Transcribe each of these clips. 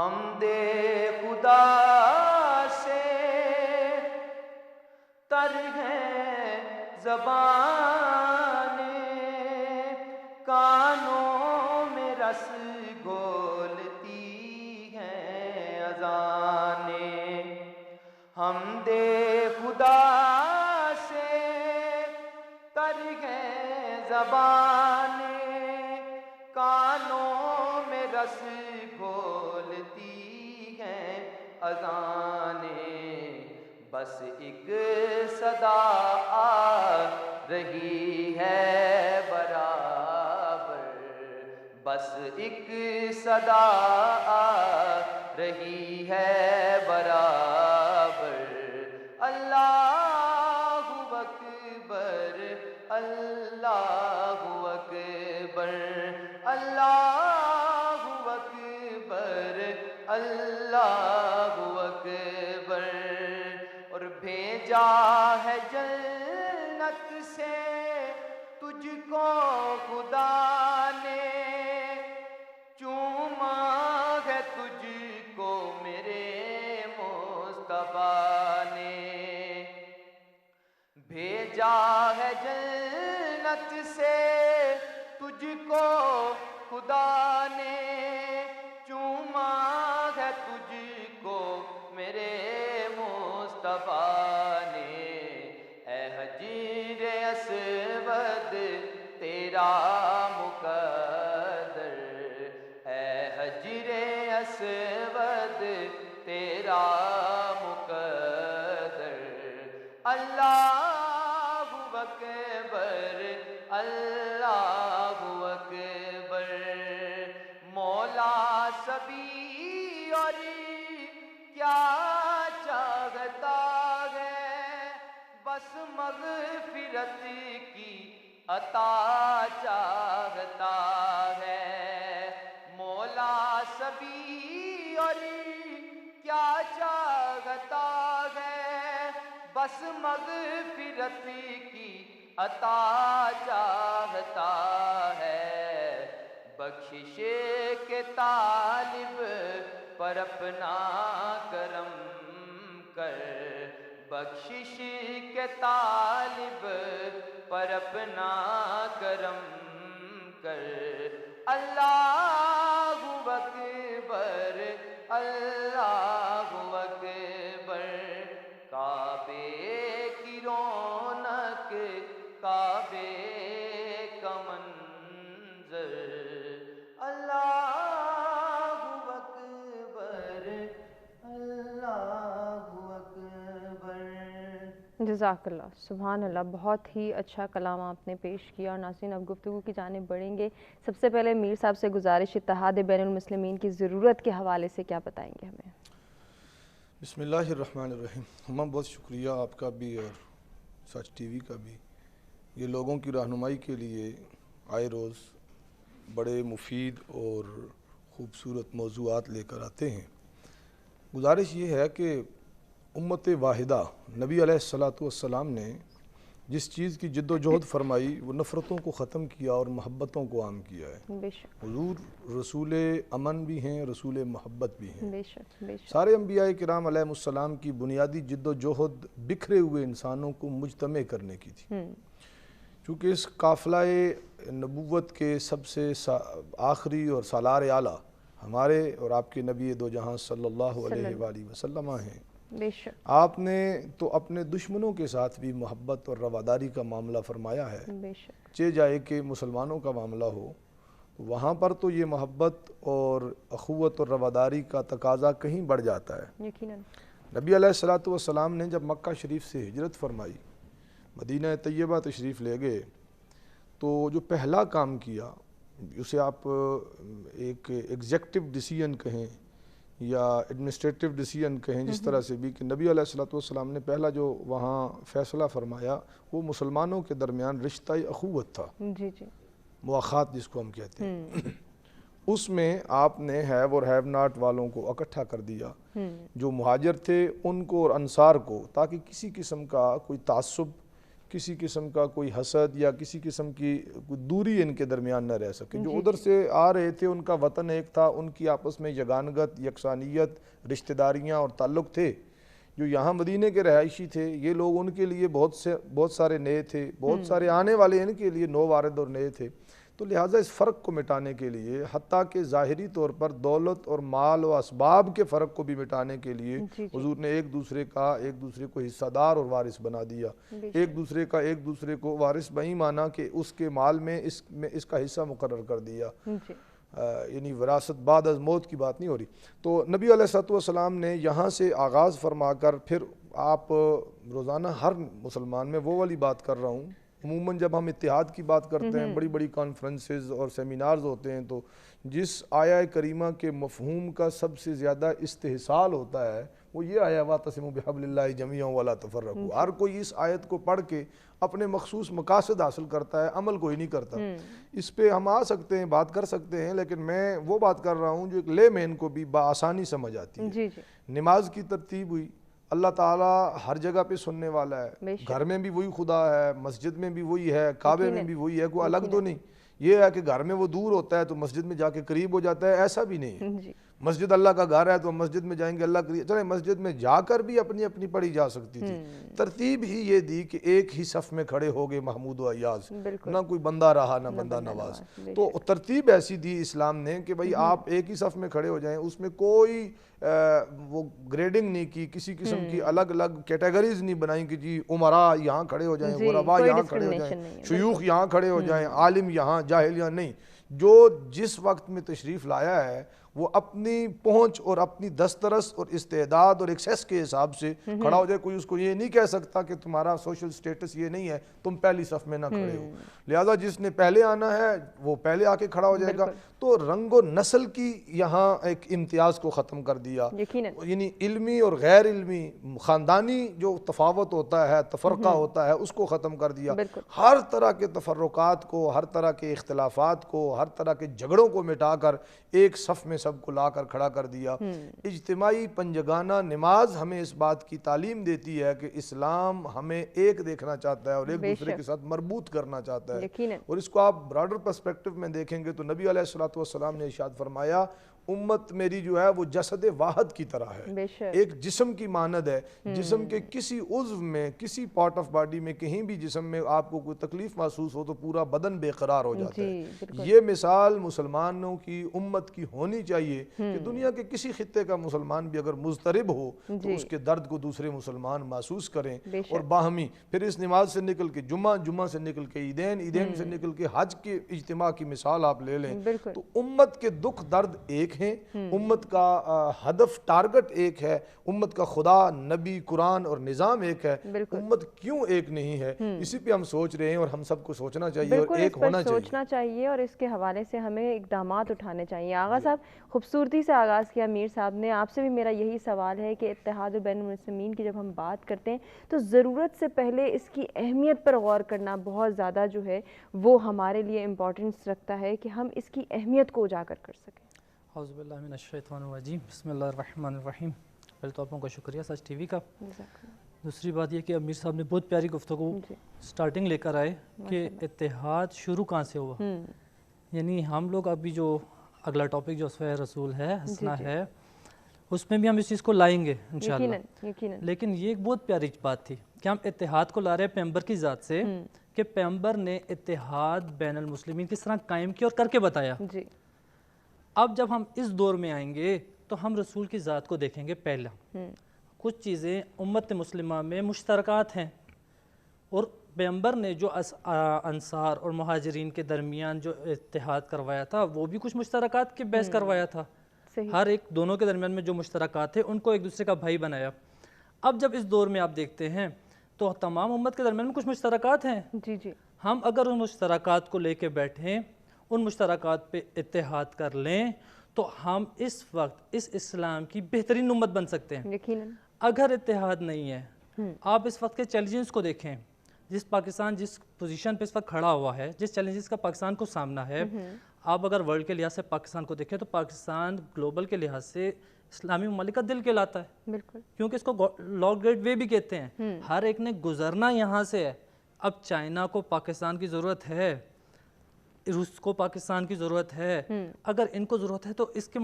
حمد خدا سے تر ہے زبانیں، کانوں میں رس گھولتی ہیں اذانیں۔ حمد خدا سے تر ہے زبانیں، کانوں میں رس گھولتی ہیں اذانیں۔ بس ایک صدا آ رہی ہے برابر، بس ایک صدا آ رہی ہے برابر، اللہ اکبر، اللہ اکبر، اللہ اکبر، اللہ اکبر۔ اور بھیجا ہے جنت سے تجھ کو خدا نے، چوما ہے تجھ کو میرے مصطفیٰ نے۔ بھیجا ہے جنت سے تجھ کو خدا نے، چوما ہے تجھ کو میرے مصطفیٰ نے۔ اے حجر اسود تیرا مقدر، اے حجر اسود تیرا مقدر، اللہ اکبر، اللہ اکبر۔ مولا سبھی اور کیا چاہتا ہے، بس مغفرت کی عطا چاہتا ہے۔ مولا سبھی اور کیا چاہتا ہے، بس مغفرت کی عطا چاہتا ہے۔ بخشش کے طالب پر اپنا کرم کر، بخشش کے طالب پر اپنا کرم کر، اللہ اکبر، اللہ اکبر۔ کعبے کی رونق، کعبے کا منظر، اللہ اکبر، اللہ اکبر۔ جزاک اللہ، سبحان اللہ، بہت ہی اچھا کلام آپ نے پیش کیا۔ اور ناظرین اب گفتگو کی جانب بڑھیں گے۔ سب سے پہلے میر صاحب سے گزارش، اتحاد بین المسلمین کی ضرورت کے حوالے سے کیا بتائیں گے ہمیں؟ بسم اللہ الرحمن الرحیم۔ ہمیں بہت شکریہ آپ کا بھی اور سچ ٹی وی کا بھی، یہ لوگوں کی رہنمائی کے لیے آئے روز بڑے مفید اور خوبصورت موضوعات لے کر آتے ہیں۔ گزارش یہ ہے کہ امت واحدہ نبی علیہ السلام نے جس چیز کی جد و جہد فرمائی وہ نفرتوں کو ختم کیا اور محبتوں کو عام کیا ہے۔ بے شک، حضور رسول امن بھی ہیں، رسول محبت بھی ہیں۔ بے شک، بے شک، سارے انبیاء کرام علیہ السلام کی بنیادی جد و جہد بکھرے ہوئے انسانوں کو مجتمع کرنے کی تھی۔ چونکہ اس قافلہ نبوت کے سب سے آخری اور سالار اعلیٰ ہمارے اور آپ کے نبی دو جہاں صلی اللہ علیہ وآلہ وسلم ہیں۔ بے شک، آپ نے تو اپنے دشمنوں کے ساتھ بھی محبت اور رواداری کا معاملہ فرمایا ہے۔ بے شک، چہ جائے کہ مسلمانوں کا معاملہ ہو، وہاں پر تو یہ محبت اور اخوت اور رواداری کا تقاضا کہیں بڑھ جاتا ہے۔ یقیناً نبی علیہ السلام نے جب مکہ شریف سے ہجرت فرمائی، مدینہ طیبہ تشریف لے گئے، تو جو پہلا کام کیا، اسے آپ ایک ایگزیکٹو ڈیسیژن کہیں یا ایڈمنسٹریٹو ڈیسیژن کہیں، جس طرح سے بھی، کہ نبی علیہ السلام نے پہلا جو وہاں فیصلہ فرمایا وہ مسلمانوں کے درمیان رشتہ اخوت تھا، جی جی، مواخات جس کو ہم کہتے ہیں۔ اس میں آپ نے ہیو اور ہیو ناٹ والوں کو اکٹھا کر دیا، جو مہاجر تھے ان کو اور انصار کو، تاکہ کسی قسم کا کوئی تعصب کسی قسم کا کوئی حسد یا کسی قسم کی کوئی دوری ان کے درمیان نہ رہ سکے. جو ادھر سے آ رہے تھے ان کا وطن ایک تھا, ان کی آپس میں یگانگت, یکسانیت, رشتہ داریاں اور تعلق تھے. جو یہاں مدینہ کے رہائشی تھے یہ لوگ ان کے لیے بہت سارے نئے تھے, بہت سارے آنے والے ان کے لیے نو وارد اور نئے تھے. تو لہٰذا اس فرق کو مٹانے کے لیے, حتیٰ کہ ظاہری طور پر دولت اور مال و اسباب کے فرق کو بھی مٹانے کے لیے حضور نے ایک دوسرے کو حصہ دار اور وارث بنا دیا. ایک دوسرے کو وارث بہی مانا کہ اس کے مال میں اس کا حصہ مقرر کر دیا. یعنی وراثت بعد از موت کی بات نہیں ہو رہی. تو نبی علیہ السلام نے یہاں سے آغاز فرما کر پھر آپ روزانہ ہر مسلمان میں وہ والی بات کر رہا ہوں, عموماً جب ہم اتحاد کی بات کرتے ہیں, بڑی بڑی کانفرنسز اور سیمینارز ہوتے ہیں, تو جس آیہ کریمہ کے مفہوم کا سب سے زیادہ استحصال ہوتا ہے وہ یہ آیہ وَاعْتَصِمُوا بِحَبْلِ اللَّهِ جَمِيعًا وَلَا تَفَرَّقُوا. ہر کوئی اس آیت کو پڑھ کے اپنے مخصوص مقاصد حاصل کرتا ہے, عمل کوئی نہیں کرتا. اس پہ ہم آ سکتے ہیں, بات کر سکتے ہیں, لیکن میں وہ بات کر رہا ہوں جو ایک لے مین کو بھی بآسانی سمجھ آتی ہے. نماز کی ترتیب ہوئی, اللہ تعالیٰ ہر جگہ پہ سننے والا ہے, گھر میں بھی وہی خدا ہے, مسجد میں بھی وہی ہے, کعبے میں بھی وہی ہے, کوئی الگ تو نہیں. یہ ہے کہ گھر میں وہ دور ہوتا ہے تو مسجد میں جا کے قریب ہو جاتا ہے, ایسا بھی نہیں ہے. مسجد اللہ کا گھر ہے تو مسجد میں جائیں گے اللہ قریب, چلے مسجد میں جا کر بھی اپنی اپنی پڑھی جا سکتی تھی. ترتیب ہی یہ دی کہ ایک ہی صف میں کھڑے ہو گئے محمود و ایاز, نہ کوئی بندہ رہا نہ بندہ نواز. تو ترتیب ایسی دی اسلام نے کہ بھئی آپ ایک ہی صف میں کھڑے ہو جائیں, اس میں کوئی وہ گریڈنگ نہیں کی, کسی قسم کی الگ الگ کیٹیگریز نہیں بنائیں کہ جی عمراء یہاں کھڑے ہو جائیں, غرباء یہاں کھڑے ہو جائیں, شیوخ یہاں کھڑے ہو جائیں, عالم یہاں, جاہل یہاں. نہیں, جو جس وقت میں تشریف لایا ہے وہ اپنی پہنچ اور اپنی دسترس اور استعداد اور ایکسیس کے حساب سے کھڑا ہو جائے. کوئی اس کو یہ نہیں کہہ سکتا کہ تمہارا سوشل سٹیٹس یہ نہیں ہے, تم پہلی صف میں نہ کھڑے ہو. لہذا جس نے پہلے آنا ہے وہ پہلے آ کے کھڑا ہو جائے گا. تو رنگ و نسل کی یہاں ایک امتیاز کو ختم کر دیا. یعنی علمی اور غیر علمی خاندانی جو تفاوت ہوتا ہے, تفرقہ ہوتا ہے, اس کو ختم کر دیا. ہر طرح کے تفرقات کو, ہر طرح کے اختلافات کو, ہر طرح کے جھگڑوں کو مٹا کر ایک صف میں سب کو لا کر کھڑا کر دیا. اجتماعی پنجگانہ نماز ہمیں اس بات کی تعلیم دیتی ہے کہ اسلام ہمیں ایک دیکھنا چاہتا ہے اور ایک دوسرے کے ساتھ مربوط کرنا چاہتا ہے. اور اس کو آپ براڈر پرسپیکٹو میں دیکھیں گے تو نبی علیہ السلام نے ارشاد فرمایا امت میری جو ہے وہ جسد واحد کی طرح ہے, ایک جسم کی مانند ہے. جسم کے کسی عضو میں, کسی پارٹ آف باڈی میں, کہیں بھی جسم میں آپ کو کوئی تکلیف محسوس ہو تو پورا بدن بے قرار ہو جاتا ہے. یہ مثال مسلمانوں کی امت کی ہونی چاہیے کہ دنیا کے کسی خطے کا مسلمان بھی اگر مضطرب ہو تو اس کے درد کو دوسرے مسلمان محسوس کریں. اور باہمی پھر اس نماز سے نکل کے جمعہ سے نکل کے عیدین سے نکل کے حج کے اجتماع کی مثال آپ لے لیں تو امت کے دکھ درد ایک ہیں, امت کا ہدف ٹارگٹ ایک ہے, امت کا خدا, نبی, قرآن اور نظام ایک ہے. امت کیوں ایک نہیں ہے, اسی پہ ہم سوچ رہے ہیں اور ہم سب کو سوچنا چاہیے اور ایک ہونا چاہیے. سوچنا چاہیے اور اس کے حوالے سے ہمیں اقدامات اٹھانے چاہیے. آغا صاحب خوبصورتی سے آغاز کیا میر صاحب نے. آپ سے بھی میرا یہی سوال ہے کہ اتحاد بین المسلمین کی جب ہم بات کرتے ہیں تو ضرورت سے پہلے اس کی اہمیت پر غور کرنا بہت زیادہ جو ہے وہ ہمارے لیے امپورٹنس رکھتا ہے کہ ہم اس کی اہمیت کو اجاگر کر سکیں. اعوذ باللہ من الشیطان الرجیم, بسم اللہ الرحمن الرحیم. پہلے تو آپ کا شکریہ سچ ٹی وی کا. دوسری بات یہ کہ امیر صاحب نے بہت پیاری گفتگو سٹارٹنگ لے کر آئے کہ اتحاد شروع کہاں سے ہوا. یعنی ہم لوگ ابھی جو اگلا ٹاپک جو اسوہ رسول ہے, حسنہ ہے, اس میں بھی ہم اس چیز کو لائیں گے انشاءاللہ. لیکن یہ ایک بہت پیاری بات تھی کہ ہم اتحاد کو لا رہے ہیں پیغمبر کی ذات سے کہ پیغمبر نے اتحاد بین المسلمین کس طرح قائم کیا اور کر کے بتایا. اب جب ہم اس دور میں آئیں گے تو ہم رسول کی ذات کو دیکھیں گے. پہلا کچھ چیزیں امت مسلمہ میں مشترکات ہیں اور پیغمبر نے جو انصار اور مہاجرین کے درمیان جو اتحاد کروایا تھا وہ بھی کچھ مشترکات کے بیس کروایا تھا. ہر ایک دونوں کے درمیان میں جو مشترکات تھے ان کو ایک دوسرے کا بھائی بنایا. اب جب اس دور میں آپ دیکھتے ہیں تو تمام امت کے درمیان میں کچھ مشترکات ہیں. ہم اگر ان مشترکات کو لے کے بیٹھیں, ان مشترکات پہ اتحاد کر لیں تو ہم اس وقت اس اسلام کی بہترین امت بن سکتے ہیں. اگر اتحاد نہیں ہے, آپ اس وقت کے چیلنجز کو دیکھیں, جس پاکستان جس پوزیشن پہ اس وقت کھڑا ہوا ہے, جس چیلنجز کا پاکستان کو سامنا ہے, آپ اگر ورلڈ کے لحاظ سے پاکستان کو دیکھیں تو پاکستان گلوبل کے لحاظ سے اسلامی ممالک کا دل کہلاتا ہے. کیونکہ اس کو لاک گیٹ وے بھی کہتے ہیں. ہر ایک نے گزرنا یہاں سے ہے اب چائنا کو پاکستان کی ضرورت ہے, روس کو پاکستان کی ضرورت ہے, اگر ان کو ضرورت ہے تو اس کے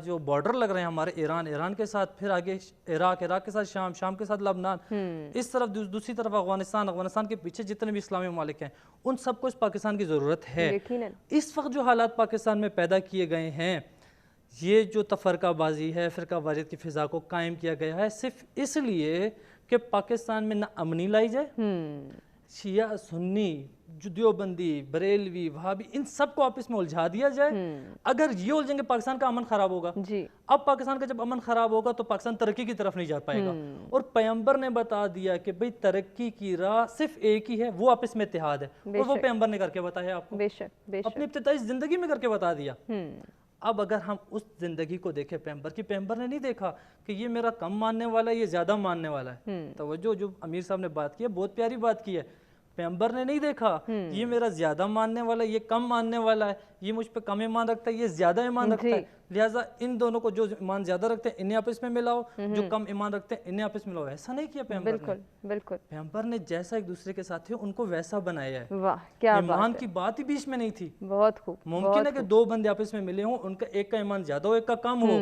جو بارڈر لگ رہے ہیں ہمارے ایران کے ساتھ, پھر آگے عراق کے ساتھ شام کے ساتھ لبنان, اس طرف دوسری طرف افغانستان کے پیچھے جتنے بھی اسلامی ممالک ہیں, ان سب کو اس پاکستان کی ضرورت ہے. اس وقت جو حالات پاکستان میں پیدا کیے گئے ہیں, یہ جو تفرقہ بازی ہے, فرقہ واریت کی فضا کو قائم کیا گیا ہے صرف اس لیے کہ پاکستان میں نہ امنی لائی جائے, شیعہ سنی, دیوبندی, بریلوی, وہابی, ان سب کو آپس میں الجھا دیا جائے. اگر یہ الجھیں گے پاکستان کا امن خراب ہوگا. اب پاکستان کا جب امن خراب ہوگا تو پاکستان ترقی کی طرف نہیں جا پائے گا. اور پیغمبر نے بتا دیا کہ بھئی ترقی کی راہ صرف ایک ہی ہے, وہ آپس میں اتحاد ہے, اور وہ پیغمبر نے کر کے بتایا آپ کو, اپنی ابتدائی زندگی میں کر کے بتا دیا. اب اگر ہم اس زندگی کو دیکھیں پیغمبر نے نہیں دیکھا کہ یہ میرا کم ماننے والا ہے, یہ زیادہ ماننے والا ہے. توجہ, جو امیر صاحب نے بات کی ہے بہت پیاری بات کی ہے. پیغمبر نے نہیں دیکھا یہ میرا زیادہ ماننے والا ہے, یہ کم ماننے والا ہے, یہ مجھ پہ کم ایمان رکھتا ہے, یہ زیادہ ایمان رکھتا ہے, لہٰذا ان دونوں کو جو ایمان زیادہ رکھتے ہیں انہیں آپس میں ملاؤ, جو کم ایمان رکھتے ہیں انہیں آپس میں ملاؤ. ایسا نہیں کیا پیغمبر نے. بالکل پیغمبر نے جیسا ایک دوسرے کے ساتھ تھے ان کو ویسا بنایا ہے. واہ, کیا ایمان کی بات ہی بیچ میں نہیں تھی. بہت خوب. ممکن ہے کہ دو بندے آپس میں ملے ہوں, ان کا ایک کا ایمان زیادہ ہو ایک کا کم ہو,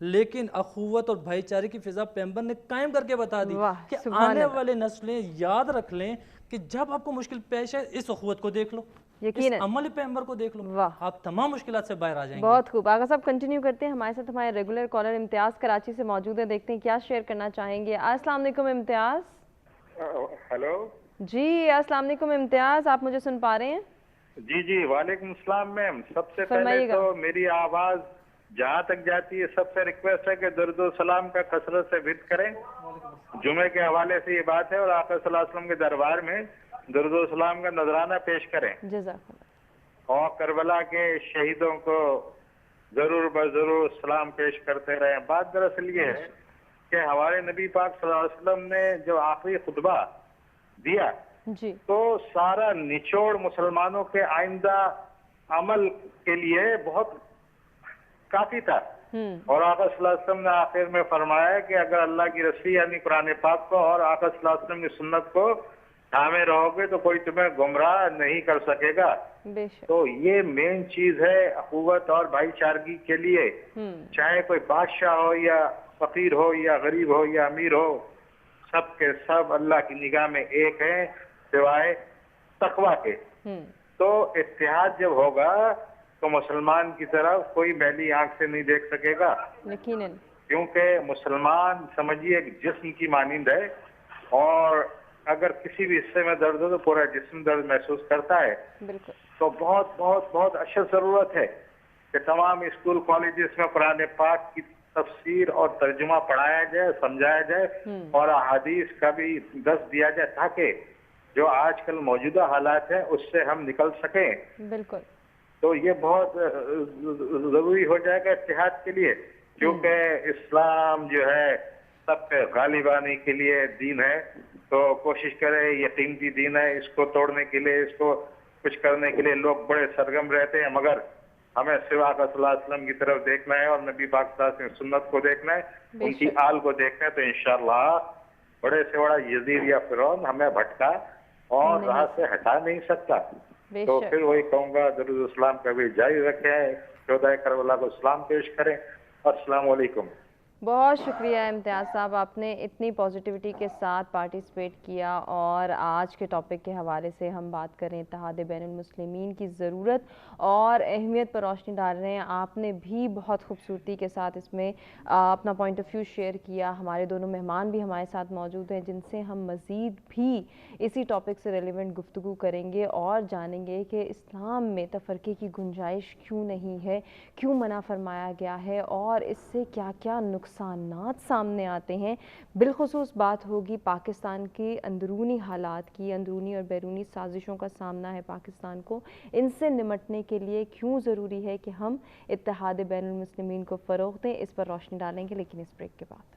لیکن اخوت اور بھائی چارے کی فضا پیغمبر نے قائم کر کے بتا دی کہ آنے والے نسلیں یاد رکھ لیں کہ جب آپ کو مشکل پیش ہے اس اخوت کو دیکھ لو, اس عمل پیغمبر کو دیکھ لو, آپ تمام مشکلات سے باہر آ جائیں گے. بہت خوب. آغا صاحب کنٹینیو کرتے ہیں, ہمارے ساتھ ہمارے ریگولر کالر امتیاز کراچی سے موجود ہیں, دیکھتے ہیں کیا شیئر کرنا چاہیں گے. السلام علیکم امتیاز. ہیلو جی السلام علیکم امتیاز, آپ مجھے سن پا رہے ہیں؟ جی وعلیکم السلام میم. سب سے پہلے تو میری آواز جہاں تک جاتی ہے سب سے ریکویسٹ ہے کہ درود و سلام کا کثرت سے ورد کریں. جمعے کے حوالے سے یہ بات ہے, اور آقا صلی اللہ علیہ وسلم کے دربار میں درود و سلام کا نذرانہ پیش کریں, اور کربلا کے شہیدوں کو ضرور بضرور سلام پیش کرتے رہیں. بات دراصل یہ ہے کہ ہمارے نبی پاک صلی اللہ علیہ وسلم نے جو آخری خطبہ دیا تو سارا نچوڑ مسلمانوں کے آئندہ عمل کے لیے بہت کافی تھا. اور آقا صلی اللہ علیہ وسلم نے آخر میں فرمایا کہ اگر اللہ کی رسی یعنی قرآن پاک کو اور آقا صلی اللہ علیہ وسلم کی سنت کو تھامے رہو گے تو کوئی تمہیں گمراہ نہیں کر سکے گا. تو یہ مین چیز ہے اخوت اور بھائی چارگی کے لیے, چاہے کوئی بادشاہ ہو یا فقیر ہو یا غریب ہو یا امیر ہو, سب کے سب اللہ کی نگاہ میں ایک ہیں سوائے تقویٰ کے. تو اتحاد جب ہوگا تو مسلمان کی طرف کوئی میلی آنکھ سے نہیں دیکھ سکے گا, کیونکہ مسلمان سمجھیے ایک جسم کی مانند ہے, اور اگر کسی بھی حصے میں درد ہو تو پورا جسم درد محسوس کرتا ہے. تو بہت بہت بہت اشد ضرورت ہے کہ تمام اسکول کالجز میں قرآن پاک کی تفسیر اور ترجمہ پڑھایا جائے, سمجھایا جائے, اور احادیث کا بھی درس دیا جائے, تاکہ جو آج کل موجودہ حالات ہیں اس سے ہم نکل سکیں. بالکل. تو یہ بہت ضروری ہو جائے گا اتحاد کے لیے, کیونکہ اسلام جو ہے سب پہ غالب آنے کے لیے دین ہے. تو کوشش کرے, یہ قیمتی دین ہے, اس کو توڑنے کے لیے, اس کو کچھ کرنے کے لیے لوگ بڑے سرگرم رہتے ہیں, مگر ہمیں سوا کا صلی اللہ علیہ وسلم کی طرف دیکھنا ہے اور نبی پاک صلی اللہ علیہ وسلم سنت کو دیکھنا ہے, ان کی آل کو دیکھنا ہے. تو انشاءاللہ بڑے سے بڑا یزید یا فرعون ہمیں بھٹکا اور راہ سے ہٹا نہیں سکتا. تو پھر وہی کہوں گا درود السلام کا بھی جاری رکھیں, شہدائے کربلا کو سلام پیش کریں. السلام علیکم. بہت شکریہ امتیاز صاحب, آپ نے اتنی پازیٹیوٹی کے ساتھ پارٹیسپیٹ کیا, اور آج کے ٹاپک کے حوالے سے ہم بات کریں اتحاد بین المسلمین کی ضرورت اور اہمیت پر روشنی ڈال رہے ہیں. آپ نے بھی بہت خوبصورتی کے ساتھ اس میں اپنا پوائنٹ آف ویو شیئر کیا. ہمارے دونوں مہمان بھی ہمارے ساتھ موجود ہیں جن سے ہم مزید بھی اسی ٹاپک سے ریلیونٹ گفتگو کریں گے اور جانیں گے کہ اسلام میں تفرقے کی گنجائش کیوں نہیں ہے, کیوں منع فرمایا گیا ہے, اور اس سے کیا کیا نقصانات سامنے آتے ہیں. بالخصوص بات ہوگی پاکستان کے اندرونی حالات کی, اندرونی اور بیرونی سازشوں کا سامنا ہے پاکستان کو, ان سے نمٹنے کے لیے کیوں ضروری ہے کہ ہم اتحاد بین المسلمین کو فروغ دیں. اس پر روشنی ڈالیں گے لیکن اس بریک کے بعد.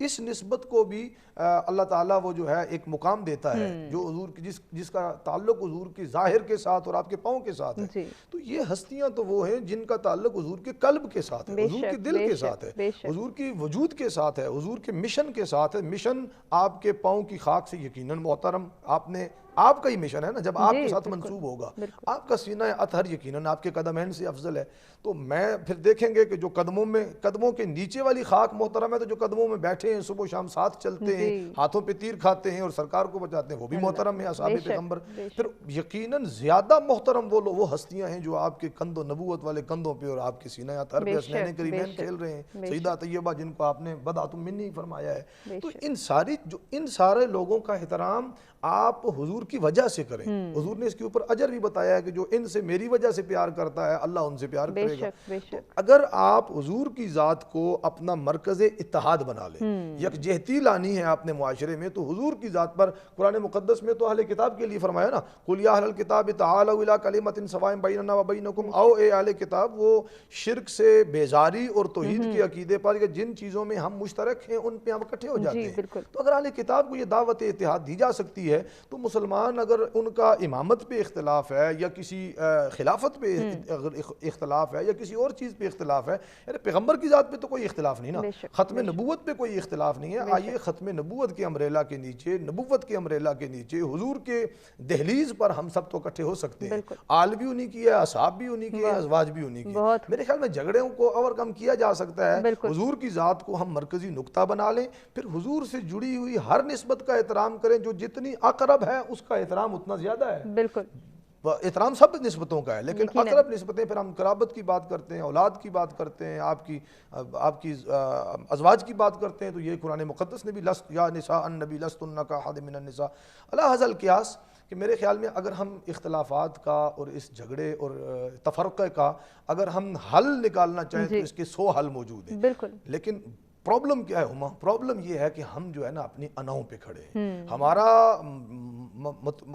اس نسبت کو بھی اللہ تعالیٰ وہ جو ہے ایک مقام دیتا ہے جو حضور کی جس کا تعلق حضور کی ظاہر کے ساتھ اور آپ کے پاؤں کے ساتھ ہے. تو یہ ہستیاں تو وہ ہیں جن کا تعلق حضور کے قلب کے ساتھ ہے, حضور کے دل کے ساتھ ہے, حضور کی وجود کے ساتھ ہے, حضور کے مشن کے ساتھ ہے. مشن آپ کے پاؤں کی خاک سے یقیناً محترم آپ کا ہی مشن ہے نا, جب آپ کے ساتھ منسوب ہوگا. آپ کا سینہ اطہر یقیناً آپ کے قدمین سے افضل ہے. تو میں پھر دیکھیں گے کہ جو قدموں کے نیچے والی خاک محترم ہے, تو جو قدموں میں بیٹھے ہیں, صبح و شام ساتھ چلتے ہیں, ہاتھوں پہ تیر کھاتے ہیں اور سرکار کو بچاتے ہیں, وہ بھی محترم ہیں اصحاب پیغمبر. پھر یقیناً زیادہ محترم وہ ہستیاں ہیں جو آپ کے کندھوں, نبوت والے کندھوں پہ اور آپ کے سینہ اطہر پہ حسنین کریمین کھیل رہے ہیں, سیدہ طیبہ جن کو آپ نے بدعۃ منی فرمایا ہے. تو ان سارے لوگوں کا احترام آپ حضور کی وجہ سے کریں. حضور نے اس کے اوپر اجر بھی بتایا ہے کہ جو ان سے میری وجہ سے پیار کرتا ہے اللہ ان سے پیار کرے گا. تو اگر آپ حضور کی ذات کو اپنا مرکز اتحاد بنا لیں, یکجہتی لانی ہے آپ نے معاشرے میں, تو حضور کی ذات پر قرآن مقدس میں تو اہل کتاب کے لیے فرمایا نا, قُلْ يَا أَهْلَ الْكِتَابِ تَعَالَوْا إِلَىٰ كَلِمَةٍ سَوَاءٍ بَيْنَنَا وَبَيْنَكُمْ, آؤ اے اہل کتاب وہ شرک سے بیزاری اور توحید کے عقیدے پر, یا جن چیزوں میں ہم مشترک ہیں ان پہ ہم اکٹھے ہو جاتے ہیں. تو اگر اہل کتاب کو یہ دعوت اتحاد دی جا سکتی ہے, تو مسلمان اگر ان کا امامت پہ اختلاف ہے, یا کسی خلافت پہ اختلاف ہے, یا کسی اور چیز پہ اختلاف ہے, یعنی پیغمبر کی ذات پہ تو کوئی اختلاف نہیں نا, ختم نبوت پہ کوئی اختلاف نہیں ہے. آئیے ختم نبوت کے امبریلا کے نیچے, نبوت کے امبریلا کے نیچے, حضور کے دہلیز پر ہم سب تو اکٹھے ہو سکتے ہیں. آل بھی انہی کی ہے, اصحاب بھی انہی کی ہے, ازواج بھی انہی کی ہے. میرے خیال میں جھگڑوں کو اور کم کیا جا سکتا ہے. حضور کی ذات کو ہم مرکزی نقطہ بنا لیں, پھر حضور سے جڑی ہوئی ہر نسبت کا احترام کریں, جو جتنی اقرب ہے اس کا احترام اتنا زیادہ ہے. بالکل احترام سب نسبتوں کا ہے, لیکن اقرب نسبتیں, پھر ہم قرابت کی بات کرتے ہیں, اولاد کی بات کرتے ہیں, آپ کی ازواج کی بات کرتے ہیں, تو یہ قرآن مقدس نے بھی لست یا نساء النبی لستن کاحد من النساء علی ھذا القیاس, کہ میرے خیال میں اگر ہم اختلافات کا اور اس جھگڑے اور تفرقے کا اگر ہم حل نکالنا چاہیں تو اس کے 100 حل موجود ہیں. بالکل. لیکن پرابلم کیا ہے ہما؟ پرابلم یہ ہے کہ ہم جو ہے نا اپنی اناؤں پہ کھڑے ہیں. ہمارا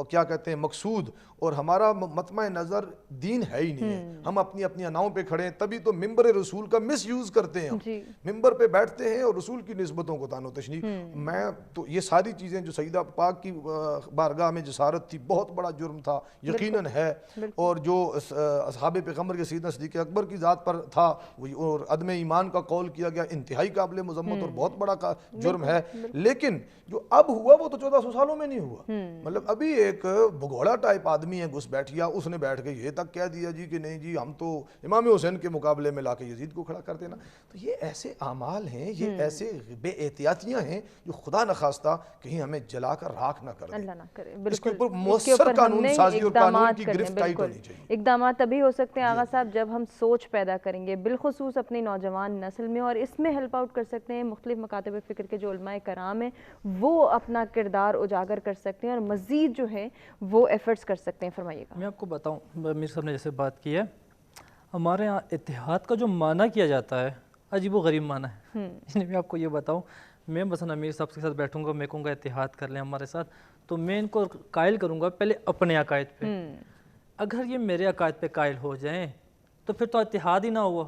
کیا کہتے ہیں مقصود اور ہمارا مطمع نظر دین ہے ہی نہیں ہے. ہم اپنی اناؤں پہ کھڑے ہیں, تبھی تو ممبر رسول کا مس یوز کرتے ہیں. ہم ممبر پہ بیٹھتے ہیں اور رسول کی نسبتوں کو تان و تشنیع. میں تو یہ ساری چیزیں جو سیدہ پاک کی بارگاہ میں جسارت تھی, بہت بڑا جرم تھا یقیناً ہے, اور جو اصحاب پیغمبر کے سیدنا صدیق اکبر کی ذات پر تھا اور عدم ایمان کا قول کیا گیا, انتہائی قابل مذمت اور بہت بڑا جرم ہے. لیکن جو اب ہوا وہ تو 1400 سالوں میں نہیں ہوا. مطلب ابھی ایک بگوڑا ٹائپ آدمی ہے گھس بیٹھیا, اس نے بیٹھ کے یہ تک کہہ دیا جی کہ نہیں جی ہم تو امام حسین کے مقابلے میں لا کے یزید کو کھڑا کر دینا. تو یہ ایسے اعمال ہیں, یہ ایسے بے احتیاطیاں ہیں جو خدا نخواستہ کہیں ہمیں جلا کر راکھ نہ کر دیں. اللہ نہ کرے. اس کے اوپر مؤثر قانون سازی اور قانون کی گرفت ٹائٹ ہونی چاہیے. اقدامات تبھی ہو سکتے ہیں آغا صاحب جب ہم سوچ پیدا کریں گے, بالخصوص اپنی نوجوان نسل میں, اور اس میں ہیلپ آؤٹ کر سکتے ہیں مختلف مکاتب فکر کے جو علماء کرام ہیں, وہ اپنا کردار اجاگر کر سکتے ہیں اور مزید جو ہے وہ ایفرٹس کر سکتے ہیں. فرمائیے گا. میں آپ کو بتاؤں, میر صاحب نے جیسے بات کی ہے, ہمارے ہاں اتحاد کا جو معنی کیا جاتا ہے عجیب و غریب معنی ہے. میں آپ کو یہ بتاؤں, میں مثلا امیر صاحب کے ساتھ بیٹھوں گا, میں کہوں گا اتحاد کر لیں ہمارے ساتھ, تو میں ان کو قائل کروں گا پہلے اپنے عقائد پہ. اگر یہ میرے عقائد پہ قائل ہو جائیں تو پھر تو اتحاد ہی نہ ہوا,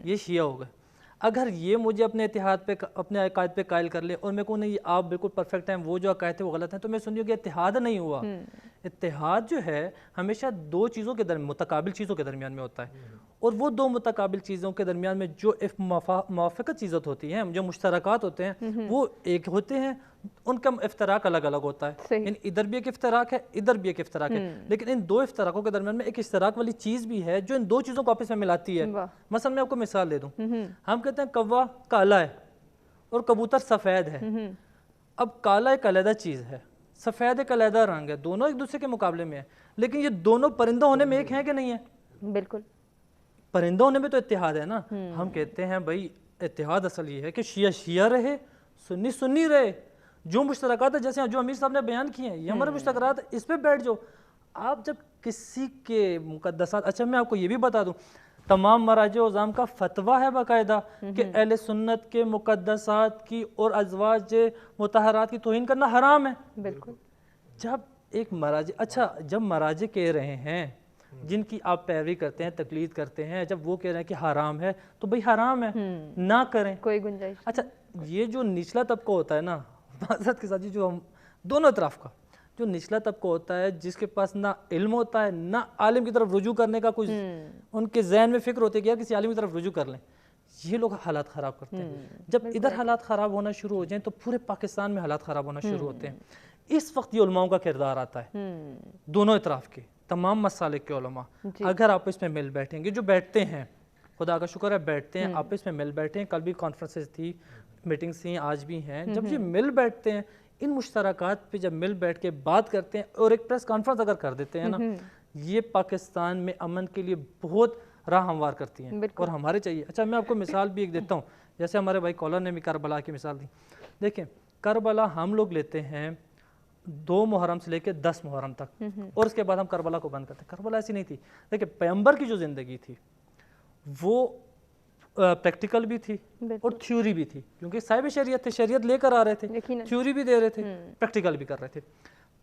یہ شیعہ ہو گئے. اگر یہ مجھے اپنے اتحاد پہ اپنے عقائد پہ قائل کر لے اور میں کہوں نہیں آپ بالکل پرفیکٹ ہیں, وہ جو عقائد ہیں وہ غلط ہیں, تو میں سمجھوں کہ اتحاد نہیں ہوا. اتحاد جو ہے ہمیشہ دو چیزوں کے درمیان, متقابل چیزوں کے درمیان میں ہوتا ہے, اور وہ دو متقابل چیزوں کے درمیان میں جو موافقت چیزیں ہوتی ہیں, جو مشترکات ہوتے ہیں, وہ ایک ہوتے ہیں, ان کا افتراق الگ الگ ہوتا ہے. یعنی ادھر بھی ایک افتراق ہے, ادھر بھی ایک افتراق ہے, لیکن ان دو افتراقوں کے درمیان میں ایک اشتراک والی چیز بھی ہے جو ان دو چیزوں کو آپس میں ملاتی ہے. مثلا میں آپ کو مثال دے دوں, ہم کہتے ہیں کوا کالا ہے اور کبوتر سفید ہے. اب کالا ایک علیحدہ چیز ہے, سفید ایک علیحدہ رنگ ہے, دونوں ایک دوسرے کے مقابلے میں ہیں, لیکن یہ دونوں پرندہ ہونے میں ایک ہیں کہ نہیں ہے؟ بالکل. پرندہ ہونے میں تو اتحاد ہے نا. ہم کہتے ہیں بھائی اتحاد اصل یہ ہے کہ شیعہ شیعہ رہے, سنی سنی رہے, جو مشترکات ہے جیسے جو امیر صاحب نے بیان کیے ہیں یہ ہمارے مشترکات, اس پہ بیٹھ جاؤ. آپ جب کسی کے مقدسات, اچھا میں آپ کو یہ بھی بتا دوں, تمام مراجع عظام کا فتویٰ ہے باقاعدہ کہ اہل سنت کے مقدسات کی اور ازواج مطہرات کی توہین کرنا حرام ہے. بالکل. جب ایک مراجع, اچھا جب مراجع کہہ رہے ہیں جن کی آپ پیروی کرتے ہیں, تقلید کرتے ہیں, جب وہ کہہ رہے ہیں کہ حرام ہے تو بھئی حرام ہے, نہ کریں, کوئی گنجائش. اچھا یہ جو نچلا طبقہ ہوتا ہے نا معذرت کے ساتھ جو ہم دونوں اطراف کا جو نچلا طبقہ ہوتا ہے جس کے پاس نہ علم ہوتا ہے نہ عالم کی طرف رجوع کرنے کا کچھ ان کے ذہن میں فکر ہوتی ہے کہ یار کسی عالم کی طرف رجوع کر لیں, یہ لوگ حالات خراب کرتے ہیں. جب ادھر حالات خراب ہونا شروع ہو جائیں تو پورے پاکستان میں حالات خراب ہونا شروع ہوتے ہیں. اس وقت یہ علماؤں کا کردار آتا ہے, دونوں اطراف کے تمام مسالک کے علماء اگر آپس میں مل بیٹھیں گے, جو بیٹھتے ہیں خدا کا شکر ہے بیٹھتے ہیں آپس میں مل بیٹھے ہیں, کل بھی کانفرنسز تھی میٹنگز تھیں آج بھی ہیں, جب یہ مل بیٹھتے ہیں ان مشترکات پہ جب مل بیٹھ کے بات کرتے ہیں اور ایک پریس کانفرنس اگر کر دیتے ہیں نا, یہ پاکستان میں امن کے لیے بہت راہ ہموار کرتی ہیں اور ہمارے چاہیے. اچھا میں آپ کو مثال بھی ایک دیتا ہوں, جیسے ہمارے بھائی کالر نے بھی کربلا کی مثال دی. دیکھیں کربلا ہم لوگ لیتے ہیں 2 محرم سے لے کے 10 محرم تک اور اس کے بعد ہم کربلا کو بند کرتے ہیں. کربلا ایسی نہیں تھی. دیکھیں پیغمبر کی جو زندگی تھی وہ پریکٹیکل بھی تھی اور تھیوری بھی تھی, کیونکہ صاحب شریعت تھے, شریعت لے کر آ رہے تھے, تھیوری بھی دے رہے تھے, پریکٹیکل بھی کر رہے تھے.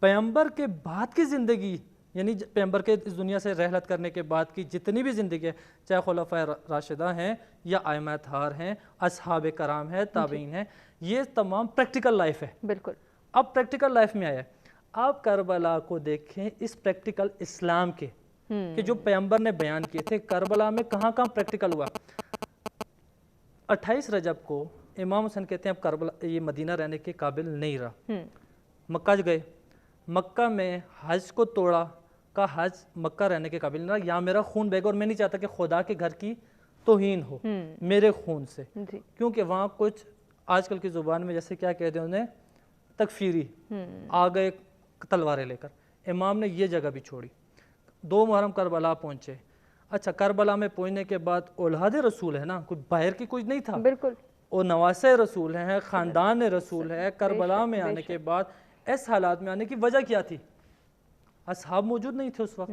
پیغمبر کے بعد کی زندگی یعنی پیغمبر کے اس دنیا سے رحلت کرنے کے بعد کی جتنی بھی زندگی ہے, چاہے خلفائے راشدہ ہیں یا ائمہ اطہار ہیں, اصحاب کرام ہیں, تابعین ہیں, یہ تمام پریکٹیکل لائف ہے. بالکل اب پریکٹیکل لائف میں آیا ہے. آپ کربلا کو دیکھیں اس پریکٹیکل اسلام کے کہ جو پیغمبر نے بیان کیے تھے, کربلا میں کہاں کہاں پریکٹیکل ہوا. 28 رجب کو امام حسین کہتے ہیں اب کربلا یہ مدینہ رہنے کے قابل نہیں رہا, مکہ گئے, مکہ میں حج کو توڑا, کا حج مکہ رہنے کے قابل نہیں رہا, یہاں میرا خون بہے گا اور میں نہیں چاہتا کہ خدا کے گھر کی توہین ہو میرے خون سے, کیونکہ وہاں کچھ آج کل کی زبان میں جیسے کیا کہتے ہیں انہیں تکفیری آ گئے تلواریں لے کر. امام نے یہ جگہ بھی چھوڑی. 2 محرم کربلا پہنچے. اچھا کربلا میں پہنچنے کے بعد اولاد رسول ہے نا, کچھ باہر کی کچھ نہیں تھا, بالکل اور نواسے رسول ہیں, خاندان رسول ہے. کربلا میں آنے کے بعد اس حالات میں آنے کی وجہ کیا تھی؟ اصحاب موجود نہیں تھے اس وقت,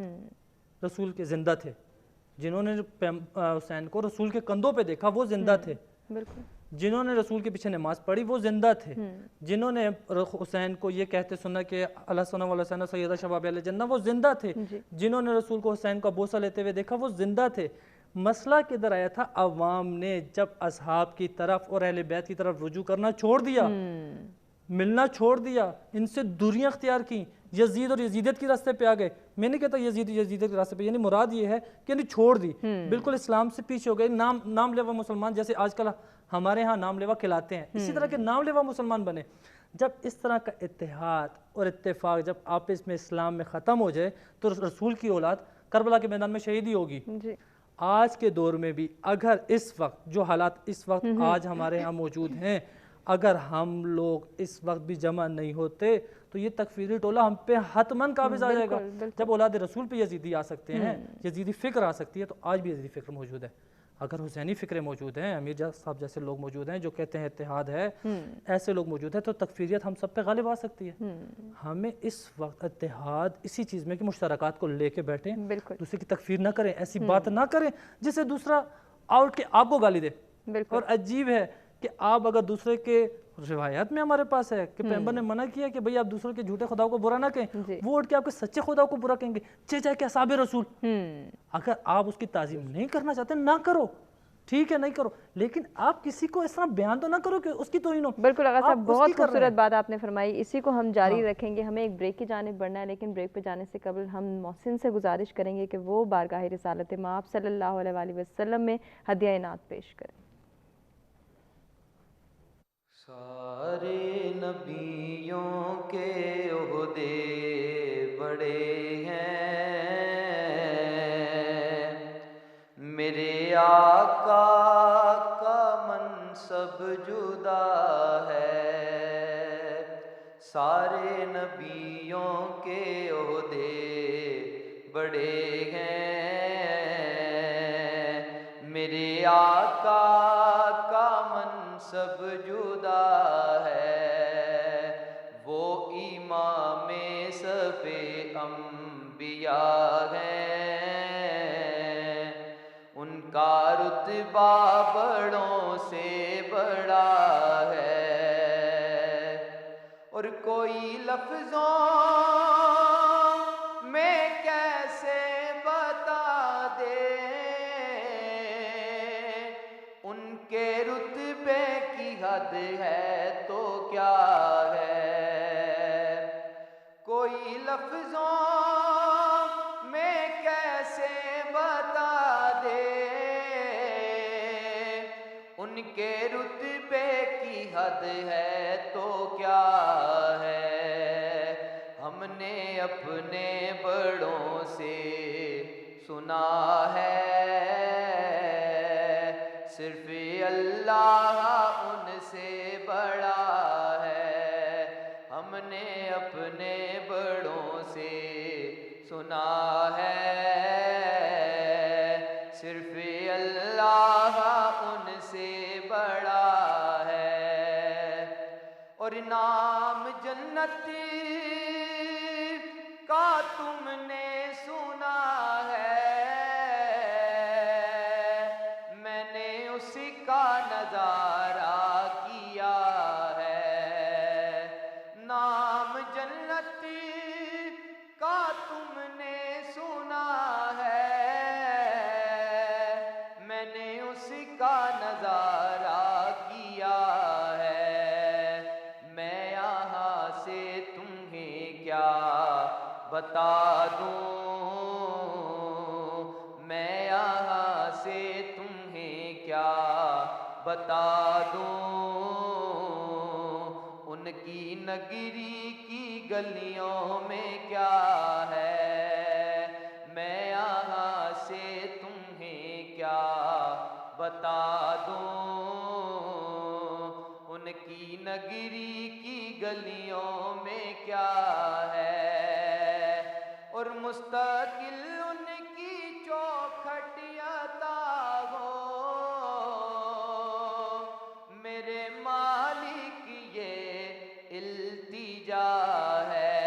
رسول کے زندہ تھے, جنہوں نے حسین کو رسول کے کندھوں پہ دیکھا وہ زندہ تھے, بالکل جنہوں نے رسول کے پیچھے نماز پڑھی وہ زندہ تھے, جنہوں نے حسین کو یہ کہتے سنا کہ اللہ صلی اللہ علیہ وسلم سیدہ شباب اہل جنہ وہ زندہ تھے, جنہوں نے رسول کو حسین کا بوسہ لیتے ہوئے دیکھا وہ زندہ تھے. مسئلہ کدھر آیا تھا؟ عوام نے جب اصحاب کی طرف اور اہل بیت کی طرف رجوع کرنا چھوڑ دیا, ملنا چھوڑ دیا, ان سے دوریاں اختیار کی, یزید اور یزیدیت کی راستے پہ آ گئے. میں نہیں کہتا یزیدیت کے راستے پہ, یعنی مراد یہ ہے کہ یعنی چھوڑ دی, بالکل اسلام سے پیچھے ہو گئے. نام لیوا مسلمان جیسے آج کل ہمارے ہاں نام لیوا کھلاتے ہیں, اسی طرح کے نام لیوا مسلمان بنے. جب اس طرح کا اتحاد اور اتفاق جب آپس میں اسلام میں ختم ہو جائے تو رسول کی اولاد کربلا کے میدان میں شہید ہی ہوگی. آج کے دور میں بھی اگر اس وقت جو حالات اس وقت آج ہمارے ہاں موجود ہیں, اگر ہم لوگ اس وقت بھی جمع نہیں ہوتے تو یہ تکفیری ٹولہ ہم پہ حتماً قابض آ جائے گا. جب اولاد رسول پہ یزیدی آ سکتے ہیں, یزیدی فکر آ سکتی ہے, تو آج بھی یزیدی فکر موجود ہے. اگر حسینی فکریں موجود ہیں, امیر صاحب جیسے لوگ موجود ہیں جو کہتے ہیں اتحاد ہے, ایسے لوگ موجود ہیں, تو تکفیریت ہم سب پہ غالب آ سکتی ہے. ہمیں اس وقت اتحاد اسی چیز میں کہ مشترکات کو لے کے بیٹھیں, دوسرے کی تکفیر نہ کریں, ایسی بات نہ کریں جسے دوسرا آؤٹ کے آپ کو گالی دے. اور عجیب ہے کہ آپ اگر دوسرے کے روایات میں ہمارے پاس ہے کہ پیغمبر نے منع کیا کہ بھئی آپ دوسروں کے جھوٹے خداؤں کو برا نہ کہیں, وہ اٹھ کے آپ کے سچے خداؤں کو برا کہیں گے, چاہے کہ اصحاب رسول. اگر آپ اس کی تعظیم نہیں کرنا چاہتے نہ کرو, ٹھیک ہے نہیں کرو, لیکن آپ کسی کو اس طرح بیان تو نہ کرو کہ اس کی توہین ہو. بالکل آقا صاحب, بہت خوبصورت بات آپ نے فرمائی. اسی کو ہم جاری رکھیں گے. ہمیں ایک بریک کی جانب بڑھنا ہے, لیکن بریک پہ جانے سے قبل ہم محسن سے گزارش کریں گے کہ وہ بارگاہ رسالت مآب صلی اللہ علیہ وآلہ وسلم میں ہدیہ انعام پیش کریں. سارے نبیوں کے عہدے بڑے ہیں, میرے آقا کا منصب جدا ہے. سارے نبیوں کے عہدے بڑے ہیں, میرے آقا کا منصب جدا ہے. وہ امام صف انبیاء ہیں, ان کا رتبہ بڑوں سے بڑا ہے. اور کوئی لفظوں میں کیسے بتا دے ان کے رتبے کی حد کوئی لفظوں میں کیسے بتا دے، ان کے رتبے کی حد ہے تو کیا ہے، ہم نے اپنے بڑوں سے سنا ہے، صرف اللہ ان سے بڑا ہے، ہم نے اپنے بڑوں سے سنا ہے، صرف اللہ ان سے بڑا ہے، اور نام جنت کا تم نے سنا ہے، میں نے اسی کا نظارہ کیا ہے، نام جنت کا تم نے سنا ہے، میں نے اسی کا نظارہ کیا ہے، میں یہاں سے تمہیں کیا بتا دوں، میں یہاں سے تمہیں کیا بتا دوں، ان کی نگری کی گلیوں میں کیا ہے، میں یہاں سے تمہیں کیا بتا دوں، ان کی نگری کی گلیوں میں کیا ہے، اور مستقل ان کی چوکھٹ عطا ہو، میرے مالک یہ التجا ہے،